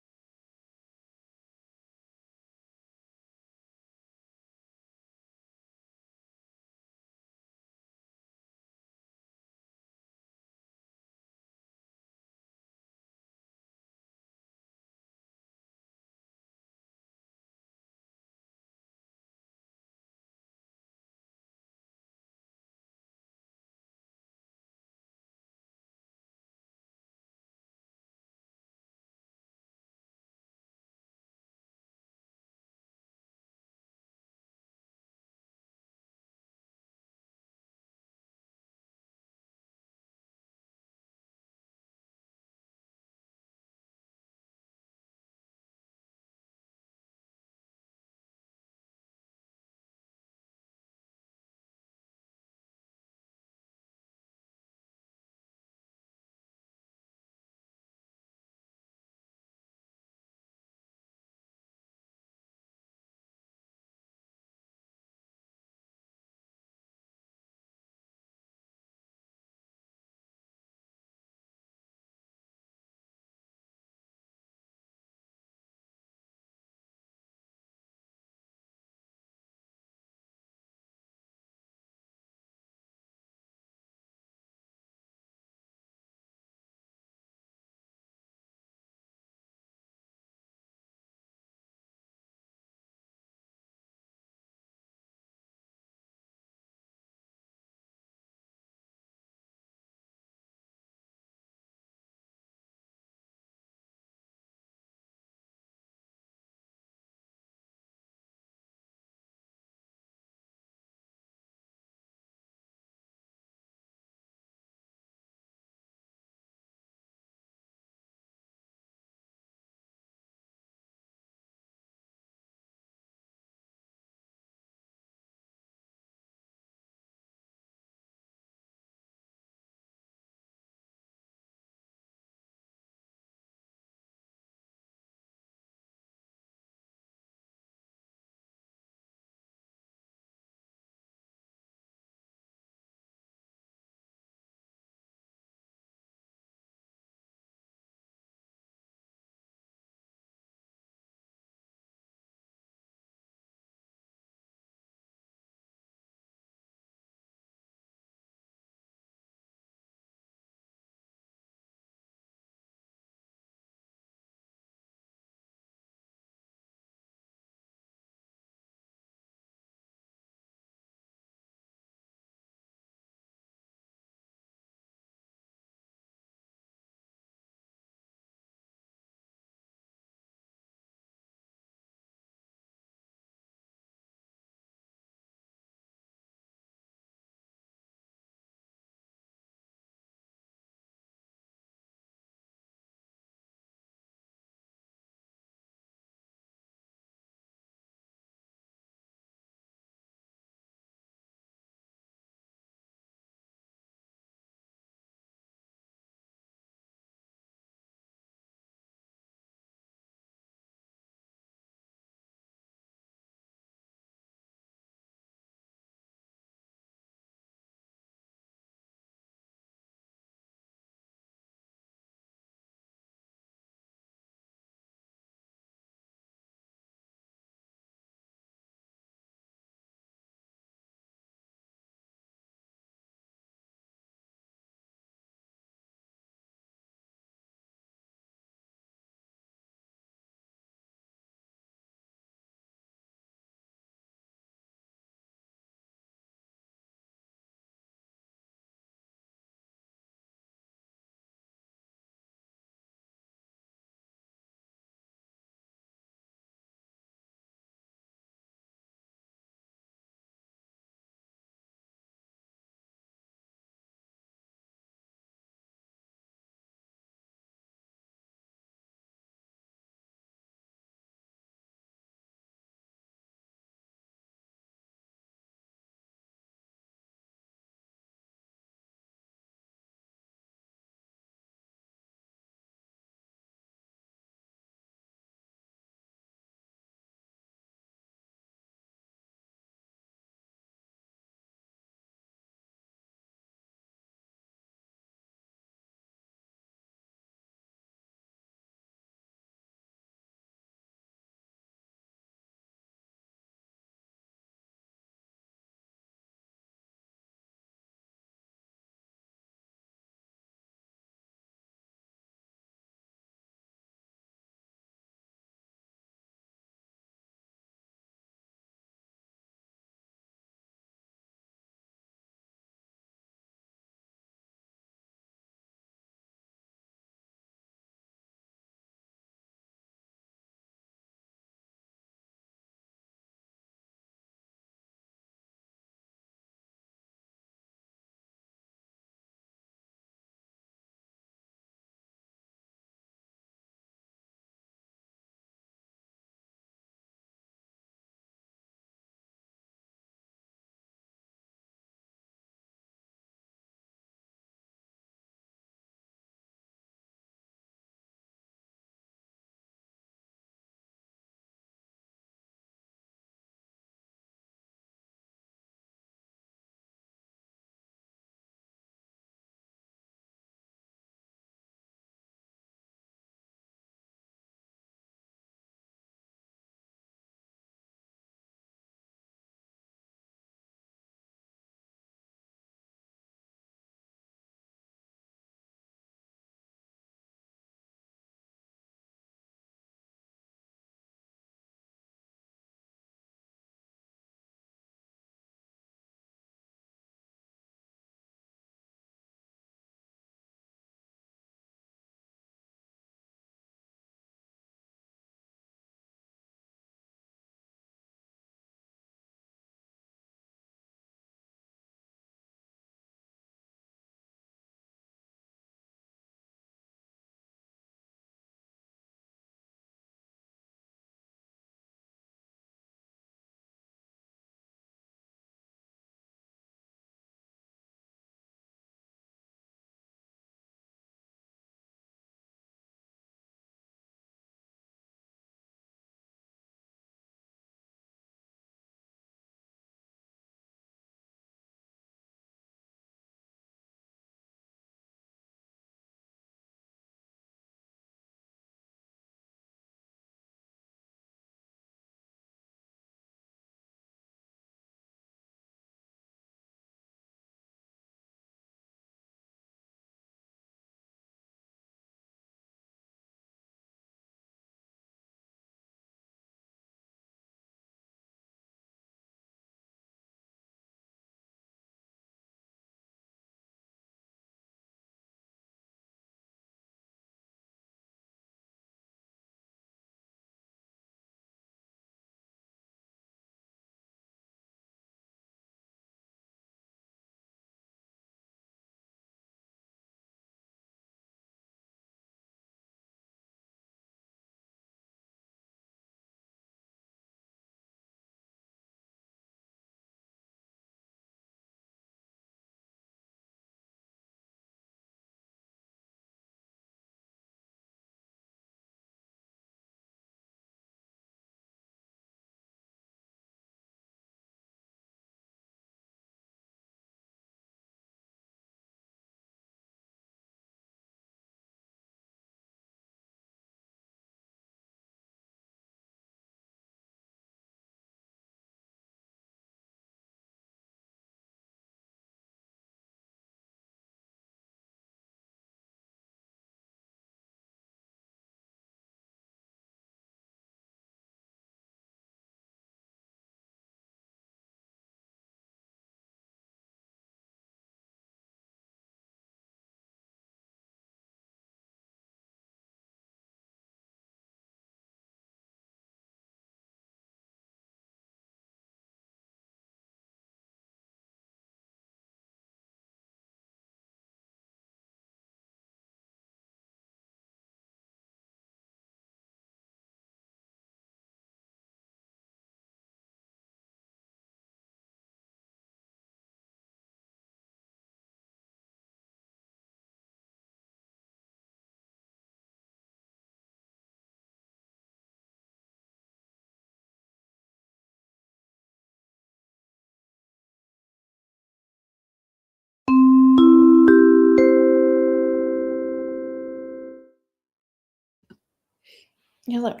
Yeah, look.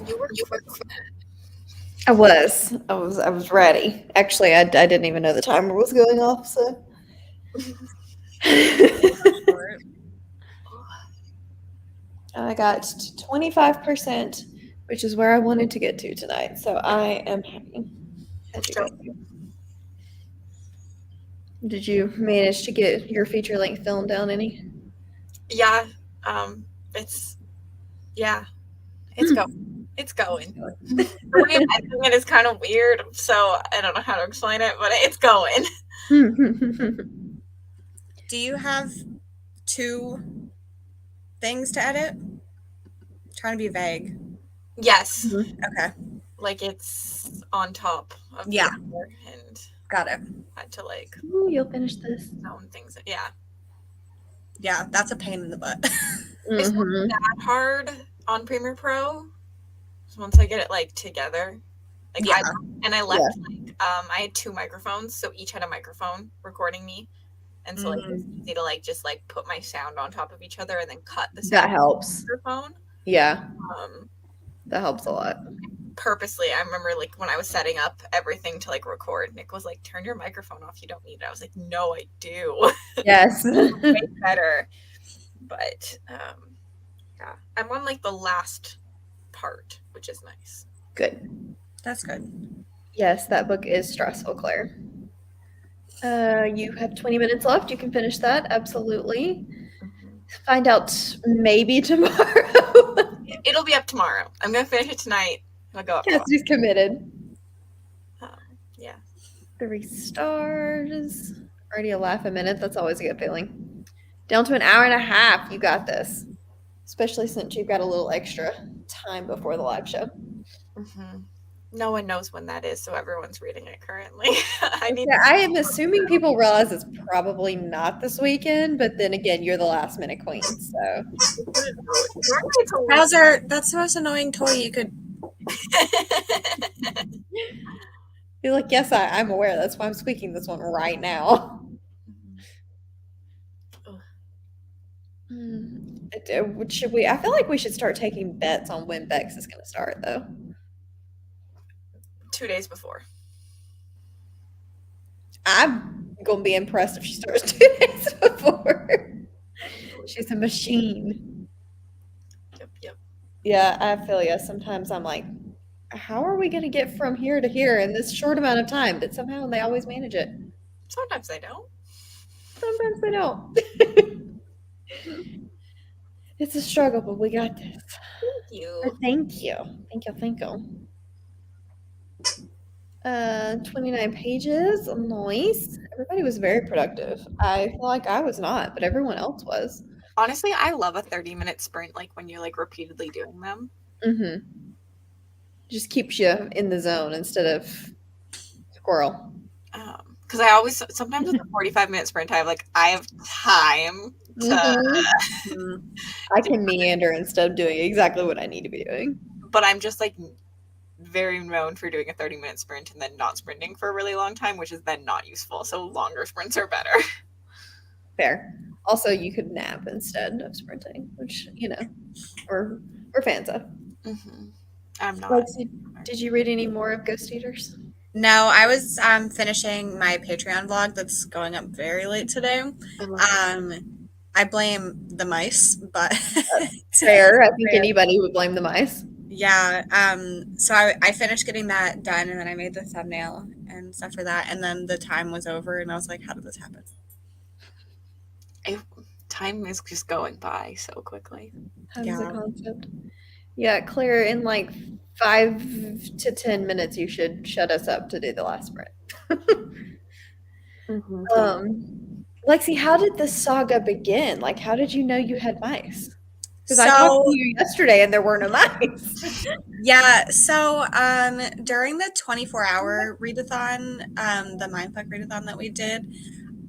You were I was ready. Actually, I didn't even know the timer was going off, so. I got 25%, which is where I wanted to get to tonight. So I am happy. How'd you go? Did you manage to get your feature length film down any? Yeah. It's going. It's going. The way I'm editing it is kind of weird, so I don't know how to explain it, but it's going. Do you have 2 things to edit? Trying to be vague. Yes. Okay. Like it's on top of Yeah. the other, and Got it. had to like Ooh, you'll finish this. zone things. Yeah. Yeah, that's a pain in the butt. It's not that hard on Premiere Pro. So once I get it like together, like Yeah. I left like I had 2 microphones, so each had a microphone recording me, and so like it's easy to like just like put my sound on top of each other and then cut the sound That helps. microphone. Yeah, Um, that helps a lot. purposely, I remember like when I was setting up everything to like record, Nick was like, "Turn your microphone off. You don't need it." I was like, "No, I do." Yes. Way better. But yeah, I'm on like the last part, which is nice. Good. That's good. Yes, that book is stressful, Claire. You have 20 minutes left. You can finish that. Absolutely. Find out maybe tomorrow. It'll be up tomorrow. I'm gonna finish it tonight. I'll go up. Cassidy's committed. Yeah. 3 stars. Already a laugh a minute. That's always a good feeling. Down to an hour and a half. You got this. Especially since you've got a little extra time before the live show. Mm-hmm. No one knows when that is, so everyone's reading it currently. I am assuming people realize it's probably not this weekend, but then again, you're the last minute queen, so. Bowser, that's the most annoying toy you could. You're like, yes, I'm aware. That's why I'm squeaking this one right now. Should we? I feel like we should start taking bets on when Bex is going to start, though. 2 days before. I'm going to be impressed if she starts 2 days before. She's a machine. Yep. Yeah, I feel you. Sometimes I'm like, how are we going to get from here to here in this short amount of time? But somehow they always manage it. Sometimes they don't. Sometimes they don't. It's a struggle, but we got this. Thank you. Thank you. Thank you. 29 pages. Nice. Everybody was very productive. I feel like I was not, but everyone else was. Honestly, I love a 30-minute sprint, like when you're like repeatedly doing them. Mm-hmm. Just keeps you in the zone instead of squirrel. Because I always, sometimes with a 45-minute sprint, I have time to. I can meander instead of doing exactly what I need to be doing. But I'm just like very known for doing a 30-minute sprint and then not sprinting for a really long time, which is then not useful. So longer sprints are better. Fair. Also, you could nap instead of sprinting, which, we're fans of. Mm-hmm. I'm not. Lexi, did you read any more of Ghost Eaters? No, I was finishing my Patreon vlog that's going up very late today. I blame the mice, but fair. I think anybody would blame the mice. Yeah. So I finished getting that done, and then I made the thumbnail and stuff for that, and then the time was over, and I was like, "How did this happen?" Time is just going by so quickly. Time's a concept. Yeah, Claire, in like 5 to 10 minutes, you should shut us up to do the last sprint. Lexi, how did the saga begin? Like, how did you know you had mice? Because I talked to you yesterday and there were no mice. Yeah, so during the 24-hour readathon, the Mindfuck readathon that we did,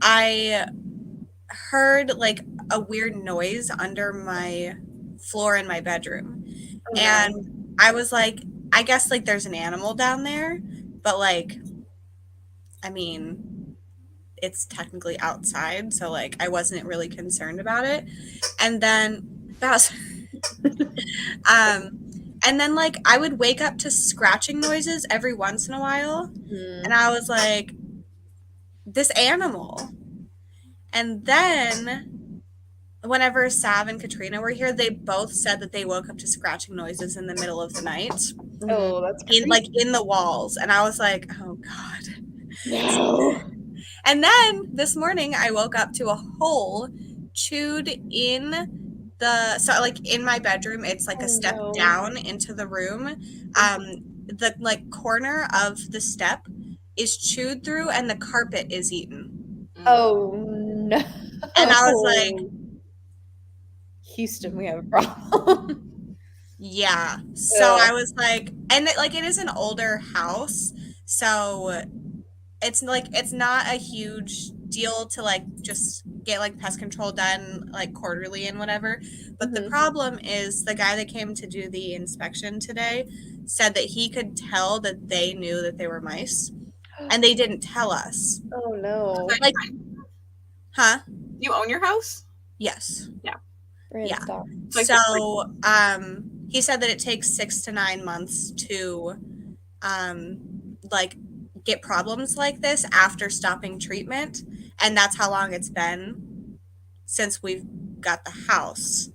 I heard like a weird noise under my floor in my bedroom. And I was like, I guess like there's an animal down there, but like, I mean, it's technically outside, so like I wasn't really concerned about it. And then And then like I would wake up to scratching noises every once in a while, and I was like, this animal. And then whenever Sav and Katrina were here, they both said that they woke up to scratching noises in the middle of the night, Oh, that's crazy. in the walls, and I was like, oh god. No. And then this morning I woke up to a hole chewed in in my bedroom. It's like a step down into the room. The like corner of the step is chewed through and the carpet is eaten. Oh no. And I was like, Houston, we have a problem. yeah. So I was like, and it is an older house, so it's not a huge deal to like just get like pest control done like quarterly and whatever. But the problem is the guy that came to do the inspection today said that he could tell that they knew that they were mice and they didn't tell us. Oh no. Like, huh? You own your house? Yes. Brand Yeah. stop. So he said that it takes 6 to 9 months to like get problems like this after stopping treatment, and that's how long it's been since we've got the house.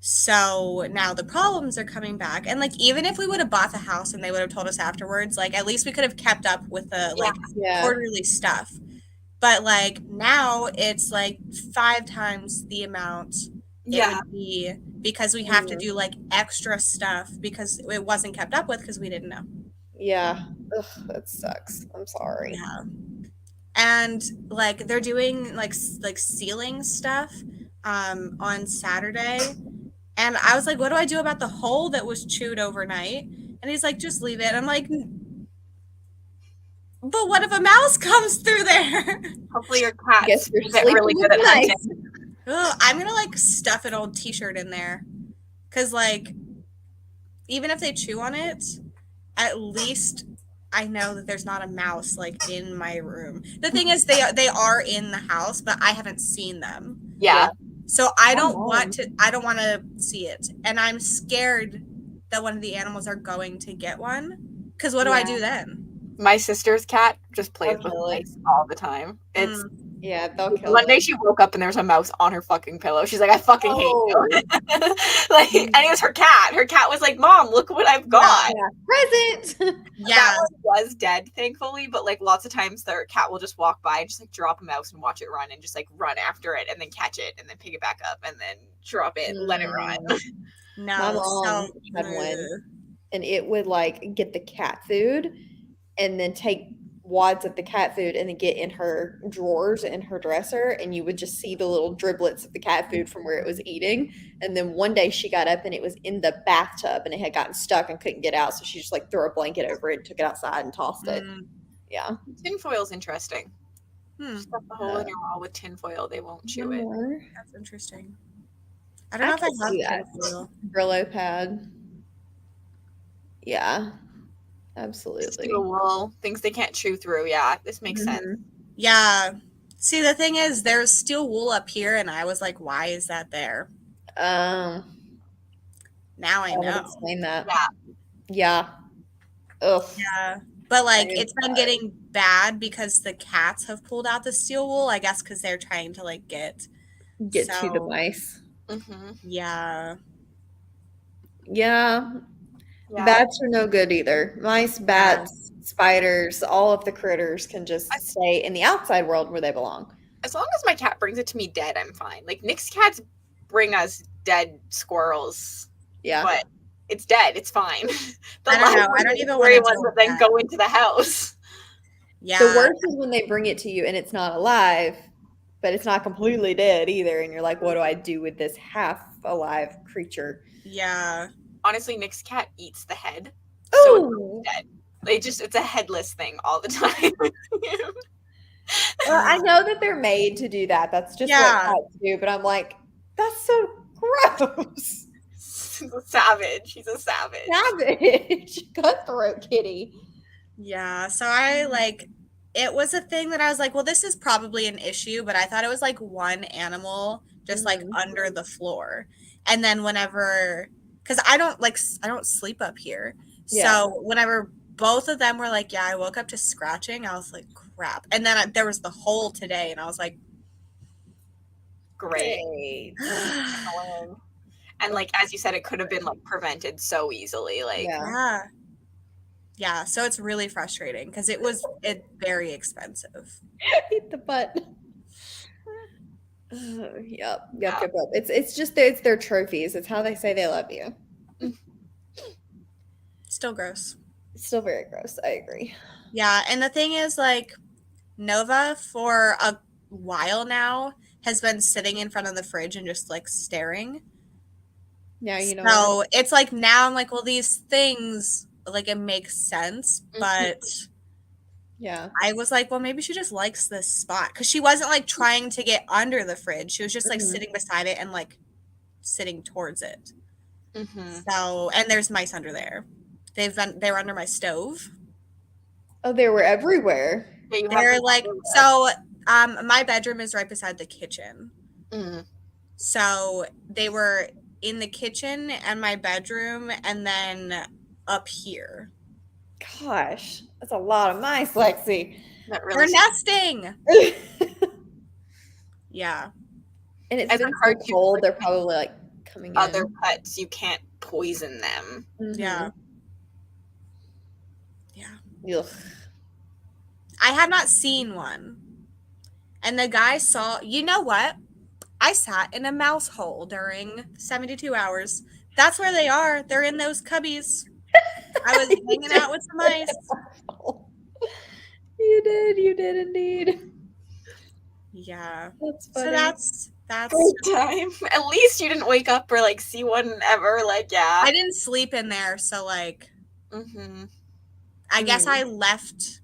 So now the problems are coming back, and like even if we would have bought the house and they would have told us afterwards, like at least we could have kept up with the like quarterly stuff. But like now it's like 5 times the amount it would be, because we have to do like extra stuff because it wasn't kept up with because we didn't know. Yeah. Ugh, that sucks. I'm sorry. Yeah. And like they're doing like ceiling stuff on Saturday, and I was like, what do I do about the hole that was chewed overnight? And he's like, just leave it. I'm like, but what if a mouse comes through there? Hopefully your cat Guess you're get really sleeping good at with hunting. Ugh, I'm gonna like stuff an old t-shirt in there, because like even if they chew on it, at least I know that there's not a mouse like in my room. The thing is, they are in the house, but I haven't seen them. Yeah. So I don't want to see it, and I'm scared that one of the animals are going to get one. Because what do I do then? My sister's cat just plays with Really? mice all the time. It's Yeah, they'll kill one them. day she woke up and there was a mouse on her fucking pillow. She's like, I fucking hate you. Like, and it was her cat. Her cat was like, Mom, look what I've got. Present. Yeah. That one was dead, thankfully, but like lots of times their cat will just walk by and just like drop a mouse and watch it run and just like run after it and then catch it and then pick it back up and then drop it and let it run. No. My mom had one, and it would like get the cat food and then take wads of the cat food and then get in her drawers in her dresser, and you would just see the little driblets of the cat food from where it was eating. And then one day she got up and it was in the bathtub and it had gotten stuck and couldn't get out, so she just like threw a blanket over it, took it outside and tossed it. Yeah. Tinfoil's interesting. Stuff the hole in your wall with tinfoil, they won't chew it. That's interesting. I don't know if I have tinfoil. Brillo pad. Yeah. Absolutely. Steel wool, things they can't chew through. Yeah, this makes sense. Yeah. See, the thing is, there's steel wool up here, and I was like, why is that there? Now I know. Explain that. Yeah. Yeah. Ugh. Yeah. But like it's been getting bad because the cats have pulled out the steel wool, I guess because they're trying to like get to the mice. Yeah. Yeah. Bats are no good either. Mice, bats, spiders, all of the critters can just stay in the outside world where they belong. As long as my cat brings it to me dead, I'm fine. Like Nick's cats bring us dead squirrels. Yeah. But it's dead. It's fine. I don't know. I don't even worry want to ones that then go into the house. Yeah. The worst is when they bring it to you and it's not alive, but it's not completely dead either. And you're like, what do I do with this half alive creature? Yeah. Honestly, Nick's cat eats the head. Oh, So it's dead. It's a headless thing all the time. well, I know that they're made to do that. That's just what cats do. But I'm like, that's so gross. He's a savage. He's a savage. Savage. Cutthroat kitty. Yeah. So it was a thing that I was like, well, this is probably an issue, but I thought it was like one animal just like under the floor. And then whenever because I don't sleep up here. Yeah. So whenever both of them were like, yeah, I woke up to scratching, I was like, crap. And then there was the hole today, and I was like, Great. Annoying. And like as you said, it could have been like prevented so easily. Like Yeah. yeah. So it's really frustrating because it's very expensive. Eat the butt. Yep. It's just it's their trophies. It's how they say they love you. Still gross. It's still very gross. I agree. Yeah, and the thing is, like, Nova for a while now has been sitting in front of the fridge and just like staring. Now you know. So it's like now I'm like, well, these things like it makes sense, but Yeah. I was like, well, maybe she just likes this spot because she wasn't like trying to get under the fridge. She was just like sitting beside it and like sitting towards it. So, and there's mice under there. They were under my stove. Oh, they were everywhere. yeah, you have They're them like everywhere. so. My bedroom is right beside the kitchen. Mhm. So they were in the kitchen and my bedroom, and then up here. Gosh, that's a lot of mice, Lexi. That They're really nesting. Yeah. And it's As been a so card, you cold. like They're probably like coming other in. pets, you can't poison them. Yeah. Ugh. I had not seen one. And the guy saw, you know what? I sat in a mouse hole during 72 hours. That's where they are. They're in those cubbies. I was hanging out with some mice. You did indeed. Yeah. That's So funny. that's Great time. At least you didn't wake up or like see one ever. Like yeah. I didn't sleep in there, so like I guess I left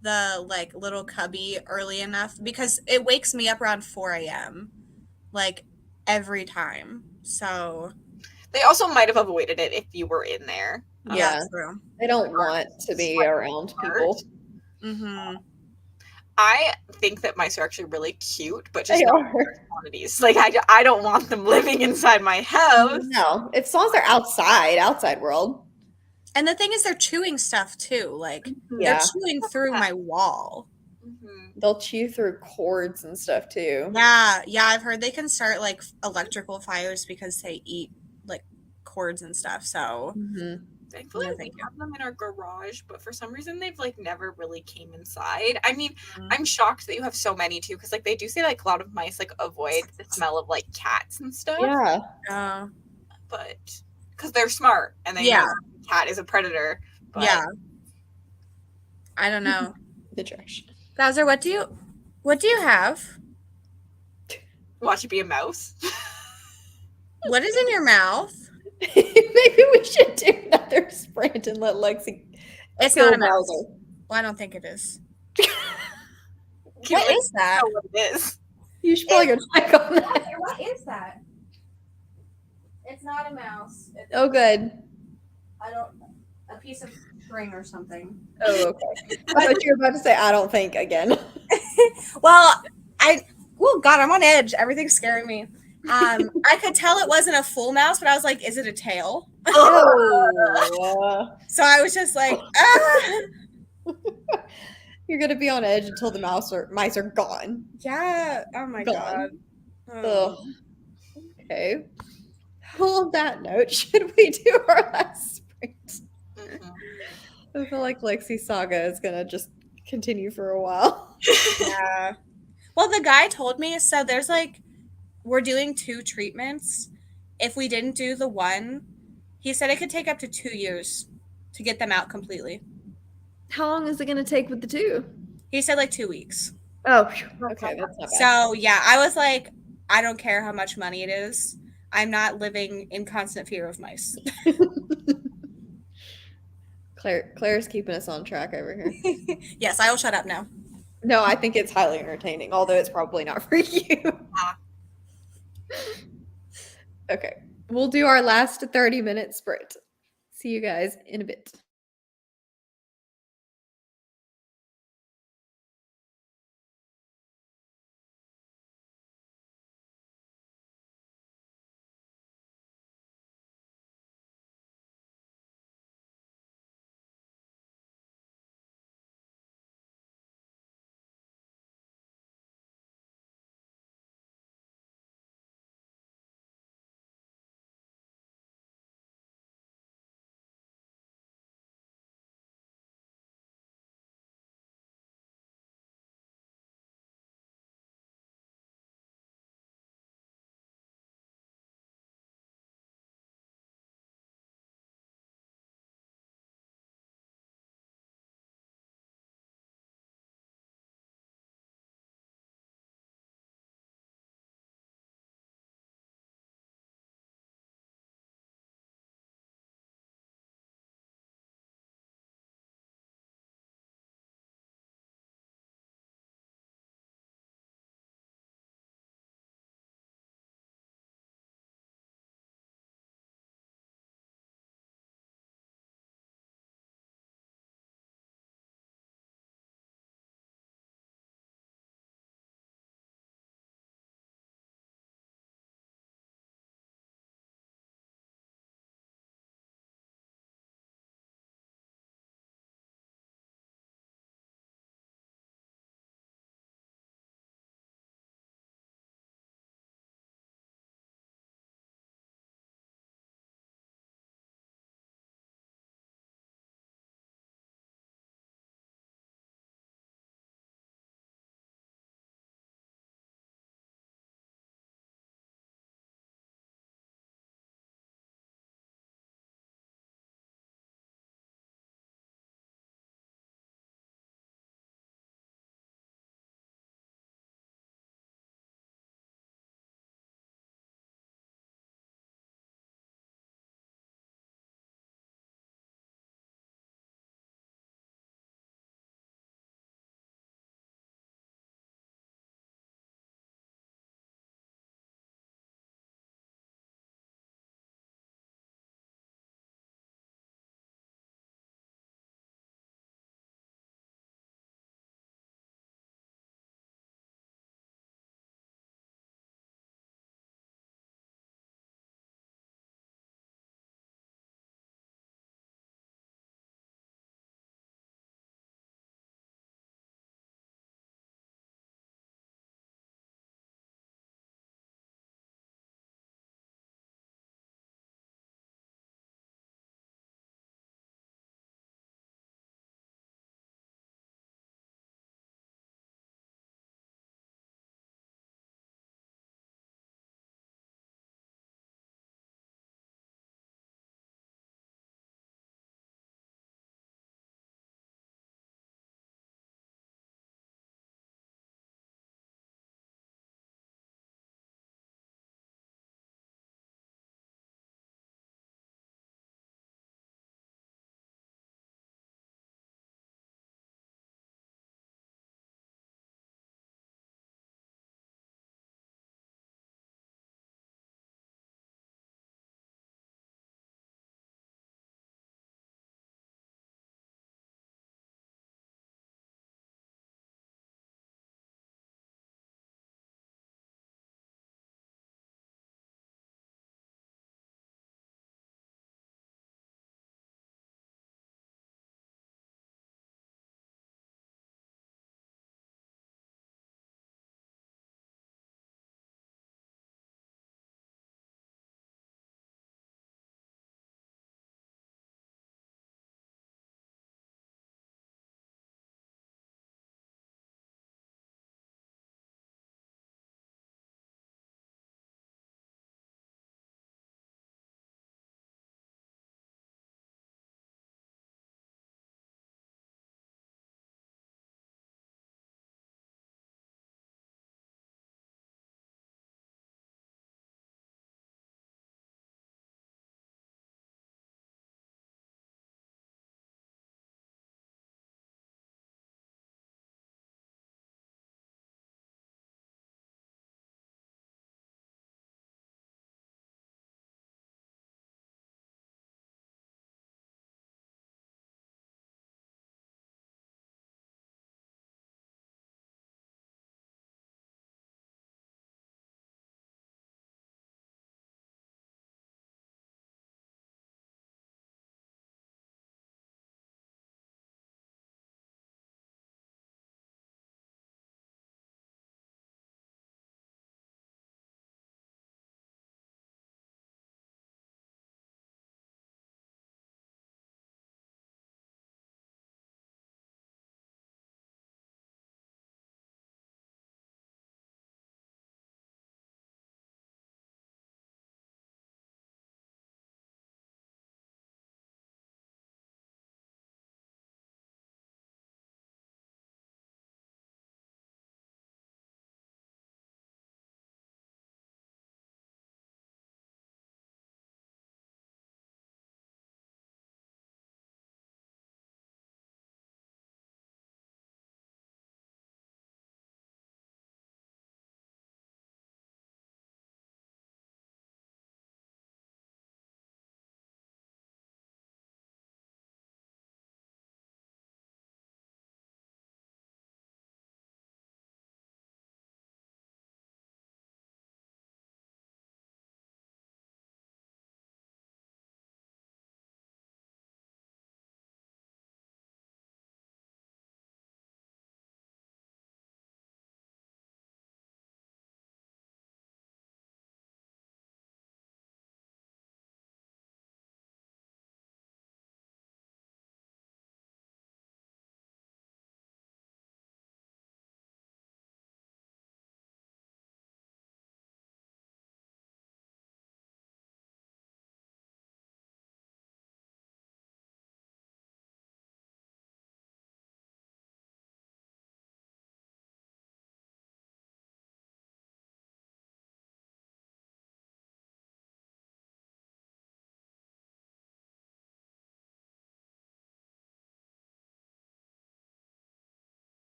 the like little cubby early enough because it wakes me up around 4 a.m. like every time. So They also might have avoided it if you were in there. Yeah. true. They don't want to be around people. Mm-hmm. I think that mice are actually really cute, but just They not are. in large quantities. Like I don't want them living inside my house. No, as long as they're outside world. And the thing is, they're chewing stuff too. Like Yeah. they're chewing through my wall. They'll chew through cords and stuff too. Yeah, I've heard they can start like electrical fires because they eat like cords and stuff. So Thankfully, No, we thank you. have them in our garage, but for some reason they've like never really came inside. I mean, Mhm. I'm shocked that you have so many too, because like they do say like a lot of mice like avoid the smell of like cats and stuff. Yeah. But because they're smart and they know a cat is a predator. But Yeah. I don't know. The trash. Bowser, what do you have? watch it be a mouse. What is in your mouth? Maybe we should do another sprint and let Lexi. It's kill not a mouse. Bowser. Well, I don't think it is. Can What you, is that? know what it is? You should probably go check on that. What is that? It's not a mouse. Oh, good. A piece of string or something. Oh, okay. I thought you were about to say, I don't think again. Well, God, I'm on edge. Everything's scaring me. I could tell it wasn't a full mouse, but I was like, is it a tail? Oh. So I was just like, You're going to be on edge until the mice are gone. Yeah. Oh my God. Ugh. Okay. Well, on that note, should we do our last sprint? I feel like Lexi's saga is going to just continue for a while. Yeah. Well, the guy told me, so there's like, we're doing 2 treatments. If we didn't do the one, he said it could take up to 2 years to get them out completely. How long is it going to take with the 2? He said like 2 weeks. Oh, okay. That's not bad. So, yeah, I was like, I don't care how much money it is. I'm not living in constant fear of mice. Claire's keeping us on track over here. Yes, I will shut up now. No, I think it's highly entertaining, although it's probably not for you. Okay. We'll do our last 30-minute sprint. See you guys in a bit.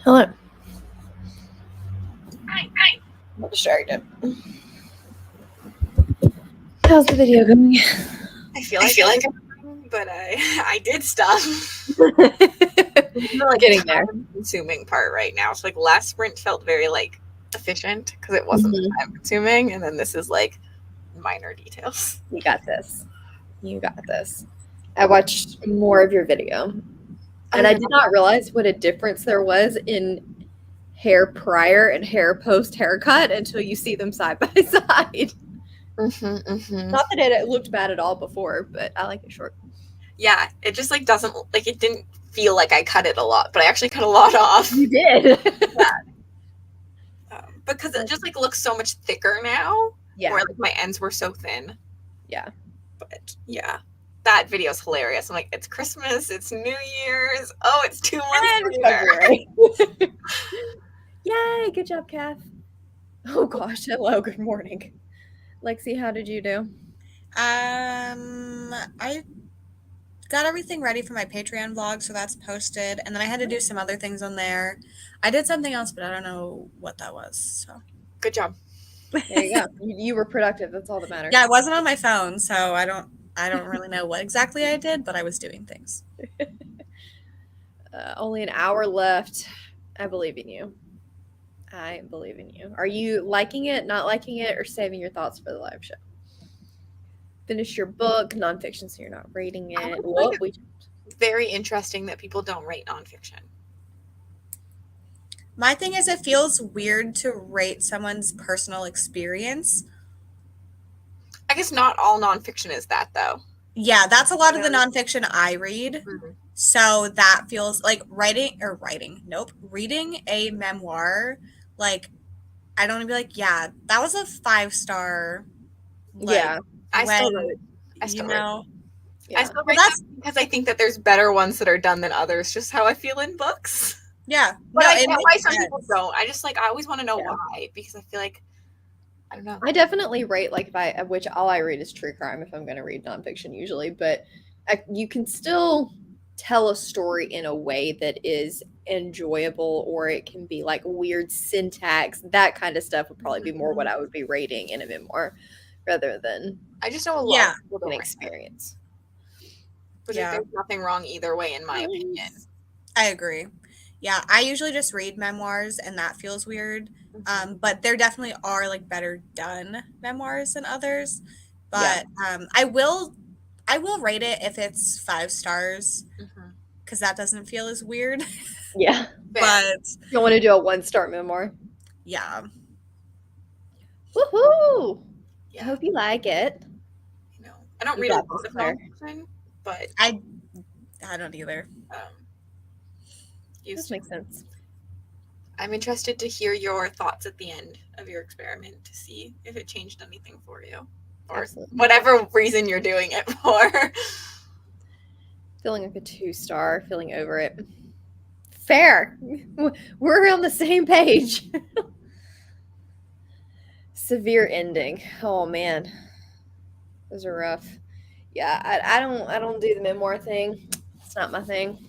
Hello. I'm distracted. How's the video going? I feel like but I did stuff. Getting there. Consuming part right now. So like last sprint felt very like efficient because it wasn't time consuming, and then this is like minor details. You got this. You got this. I watched more of your video, and I did not realize what a difference there was in hair prior and hair post haircut until you see them side by side. Not that it looked bad at all before, but I like it short. Yeah, it just like doesn't like it didn't feel like I cut it a lot, but I actually cut a lot off. You did. Because it just like looks so much thicker now. Yeah. Where like my ends were so thin. Yeah. But yeah, that video is hilarious. I'm like, it's Christmas, it's New Year's. Oh, it's 2 months later. Yay! Good job, Kath. Oh gosh, hello. Good morning, Lexi. How did you do? I got everything ready for my Patreon vlog, so that's posted, and then I had to do some other things on there. I did something else, but I don't know what that was. So good job. There you go. You were productive. That's all that matters. Yeah, I wasn't on my phone, so I don't really know what exactly I did, but I was doing things. Only an hour left. I believe in you. I believe in you. Are you liking it, not liking it, or saving your thoughts for the live show? Finish your book, nonfiction, so you're not rating it. Very interesting that people don't rate nonfiction. My thing is, it feels weird to rate someone's personal experience. I guess not all nonfiction is that, though. Yeah, that's a lot of the nonfiction I read. Mm-hmm. So that feels like reading a memoir. Like, I don't want to be like, yeah, that was a 5-star. Like, yeah, I still wrote that because I think that there's better ones that are done than others. Just how I feel in books. Yeah, but I get why some people don't. I always want to know why, because I feel like I don't know. I definitely rate like which all I read is true crime if I'm going to read nonfiction usually, but you can still tell a story in a way that is enjoyable, or it can be like weird syntax. That kind of stuff would probably be more what I would be rating in a memoir rather than I just know a lot of people don't experience. But there's nothing wrong either way, in my opinion. I agree. Yeah, I usually just read memoirs, and that feels weird. But there definitely are like better done memoirs than others. But I will rate it if it's 5 stars, because that doesn't feel as weird. Yeah, but you don't want to do a 1-star memoir. Yeah. Woohoo! Yeah. I hope you like it. I don't read a lot of nonfiction, but I don't either. This makes sense. I'm interested to hear your thoughts at the end of your experiment to see if it changed anything for you, or whatever reason you're doing it for. Feeling like a 2-star, feeling over it. Fair. We're on the same page. Severe ending. Oh man, those are rough. Yeah, I don't do the memoir thing. It's not my thing.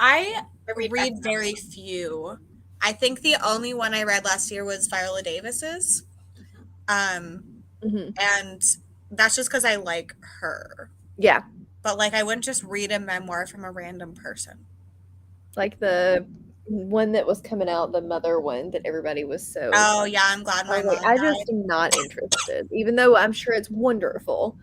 I read very few. I think the only one I read last year was Viola Davis's. And that's just because I like her. Yeah. But like, I wouldn't just read a memoir from a random person. Like the one that was coming out, the mother one that everybody was so. Oh yeah, I'm glad my mom I just am not interested, even though I'm sure it's wonderful.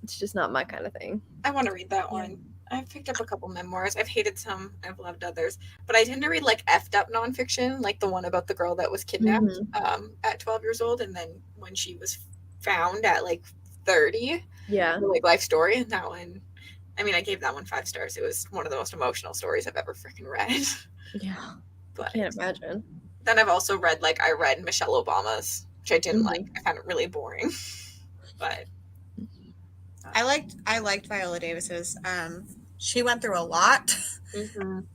It's just not my kind of thing. I want to read that one. I've picked up a couple memoirs. I've hated some. I've loved others. But I tend to read like effed up nonfiction, like the one about the girl that was kidnapped at 12 years old, and then when she was found at like 30. Yeah. Like life story. And that one, I mean, I gave that one 5 stars. It was one of the most emotional stories I've ever freaking read. Yeah. But I can't imagine. Then I've also read I read Michelle Obama's, which I didn't like. I found it really boring. But I liked Viola Davis's. She went through a lot. And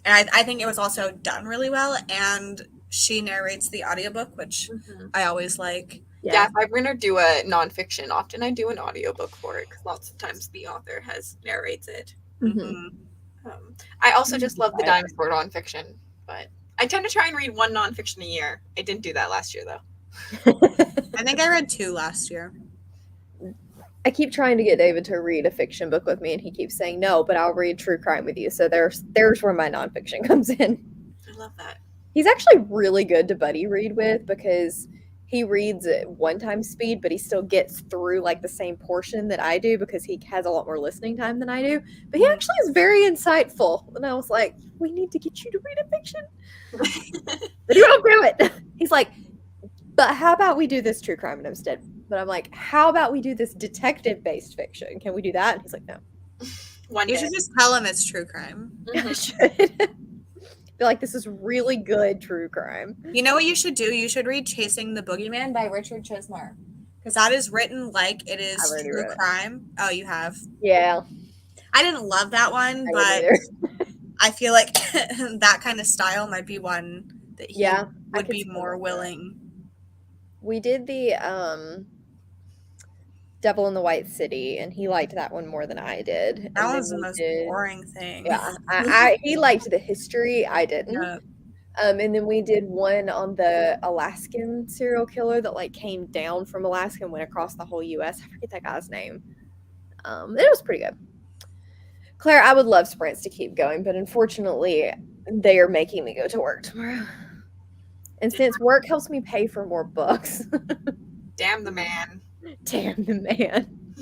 I think it was also done really well. And she narrates the audiobook, which I always like. Yeah, if I'm going to do a nonfiction, often I do an audiobook for it, because lots of times the author narrates it. I also just love the Right. dinosaur nonfiction, but I tend to try and read one nonfiction a year. I didn't do that last year, though. I think I read 2 last year. I keep trying to get David to read a fiction book with me, and he keeps saying no, but I'll read true crime with you. So there's where my nonfiction comes in. I love that. He's actually really good to buddy read with because he reads at one time speed, but he still gets through like the same portion that I do because he has a lot more listening time than I do. But he actually is very insightful. And I was like, we need to get you to read a fiction. But he won't do it. He's like, but how about we do this true crime instead? But I'm like, how about we do this detective based fiction? Can we do that? And he's like, no. One You day. should just tell him it's true crime. I should. Feel like this is really good true crime. You know what you should do? You should read Chasing the Boogeyman by Richard Chizmar. Because that is written like it is I've already true read it. crime. Oh, you have? Yeah. I didn't love that one, I but didn't either. I feel like that kind of style might be one that he Yeah, I would could be see more that. willing. We did the Devil in the White City, and he liked that one more than I did. And That then was the we most did- boring thing. Yeah, he liked the history. I didn't. Yeah. And then we did one on the Alaskan serial killer that like came down from Alaska and went across the whole U.S. I forget that guy's name. It was pretty good. Claire, I would love sprints to keep going, but unfortunately, they are making me go to work tomorrow. And since work helps me pay for more books, Damn the man. damn the man.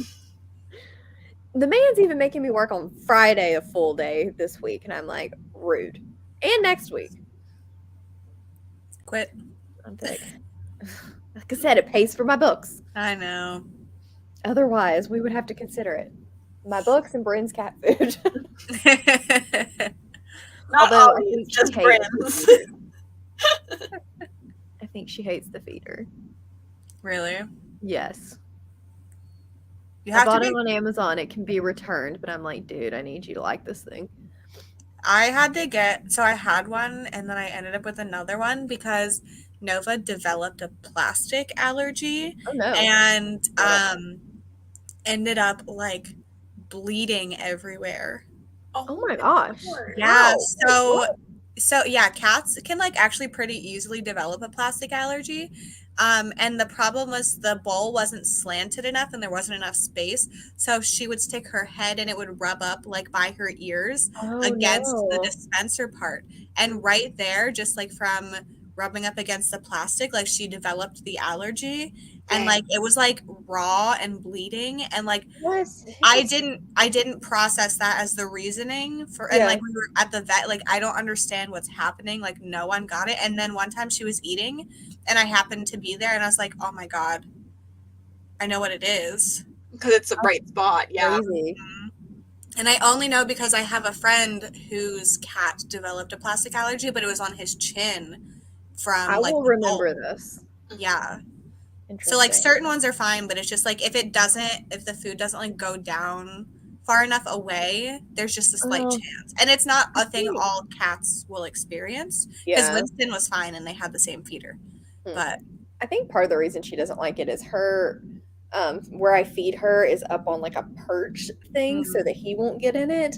The man's even making me work on Friday a full day this week, and I'm like, rude. And next week. Quit. I'm like, like I said, it pays for my books. I know. Otherwise, we would have to consider it. My books and Bryn's cat food. Not Although I always, think she just hates Bryn's. the feeder. I think she hates the feeder. Really? Yes. You I have to bought be it on Amazon. It can be returned, but I'm like, dude, I need you to like this thing. I had to get, so I had one and then I ended up with another one because Nova developed a plastic allergy Oh no. and Wow. ended up like bleeding everywhere. Oh my gosh. Yeah, How? so yeah, cats can like actually pretty easily develop a plastic allergy. And the problem was the bowl wasn't slanted enough and there wasn't enough space. So she would stick her head and it would rub up like by her ears Oh, against the no. dispenser part. And right there, just like from rubbing up against the plastic, like she developed the allergy. And Dang. like it was like raw and bleeding. And like What? I didn't process that as the reasoning for and Yeah. like we were at the vet, like I don't understand what's happening. Like no one got it. And then one time she was eating and I happened to be there and I was like, oh my God, I know what it is. Because it's the right spot. Yeah. Crazy. And I only know because I have a friend whose cat developed a plastic allergy, but it was on his chin from I like will the remember bowl. this. Yeah. So like Interesting. certain ones are fine, but it's just like if the food doesn't like go down far enough away, there's just a slight Oh. chance. And it's not a thing see. all cats will experience. Because Yeah. Winston was fine and they had the same feeder. Hmm. But I think part of the reason she doesn't like it is her where I feed her is up on like a perch thing so that he won't get in it.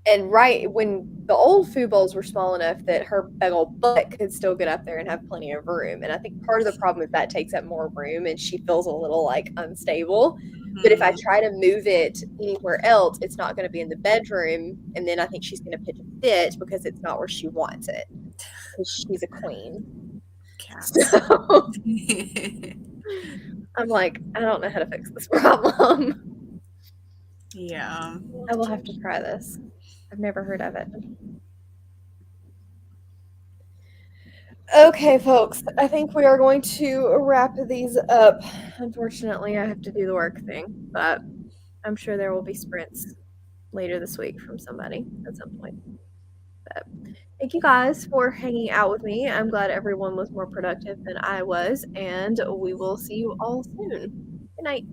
And right when the old food bowls were small enough that her big old butt could still get up there and have plenty of room. And I think part of the problem is that takes up more room and she feels a little like unstable. But if I try to move it anywhere else, it's not going to be in the bedroom. And then I think she's going to pitch a fit because it's not where she wants it. Because she's a queen. cats. So I'm like, I don't know how to fix this problem. Yeah. I will have to try this. I've never heard of it. Okay, folks, I think we are going to wrap these up. Unfortunately, I have to do the work thing, but I'm sure there will be sprints later this week from somebody at some point. But thank you guys for hanging out with me. I'm glad everyone was more productive than I was, and we will see you all soon. Good night.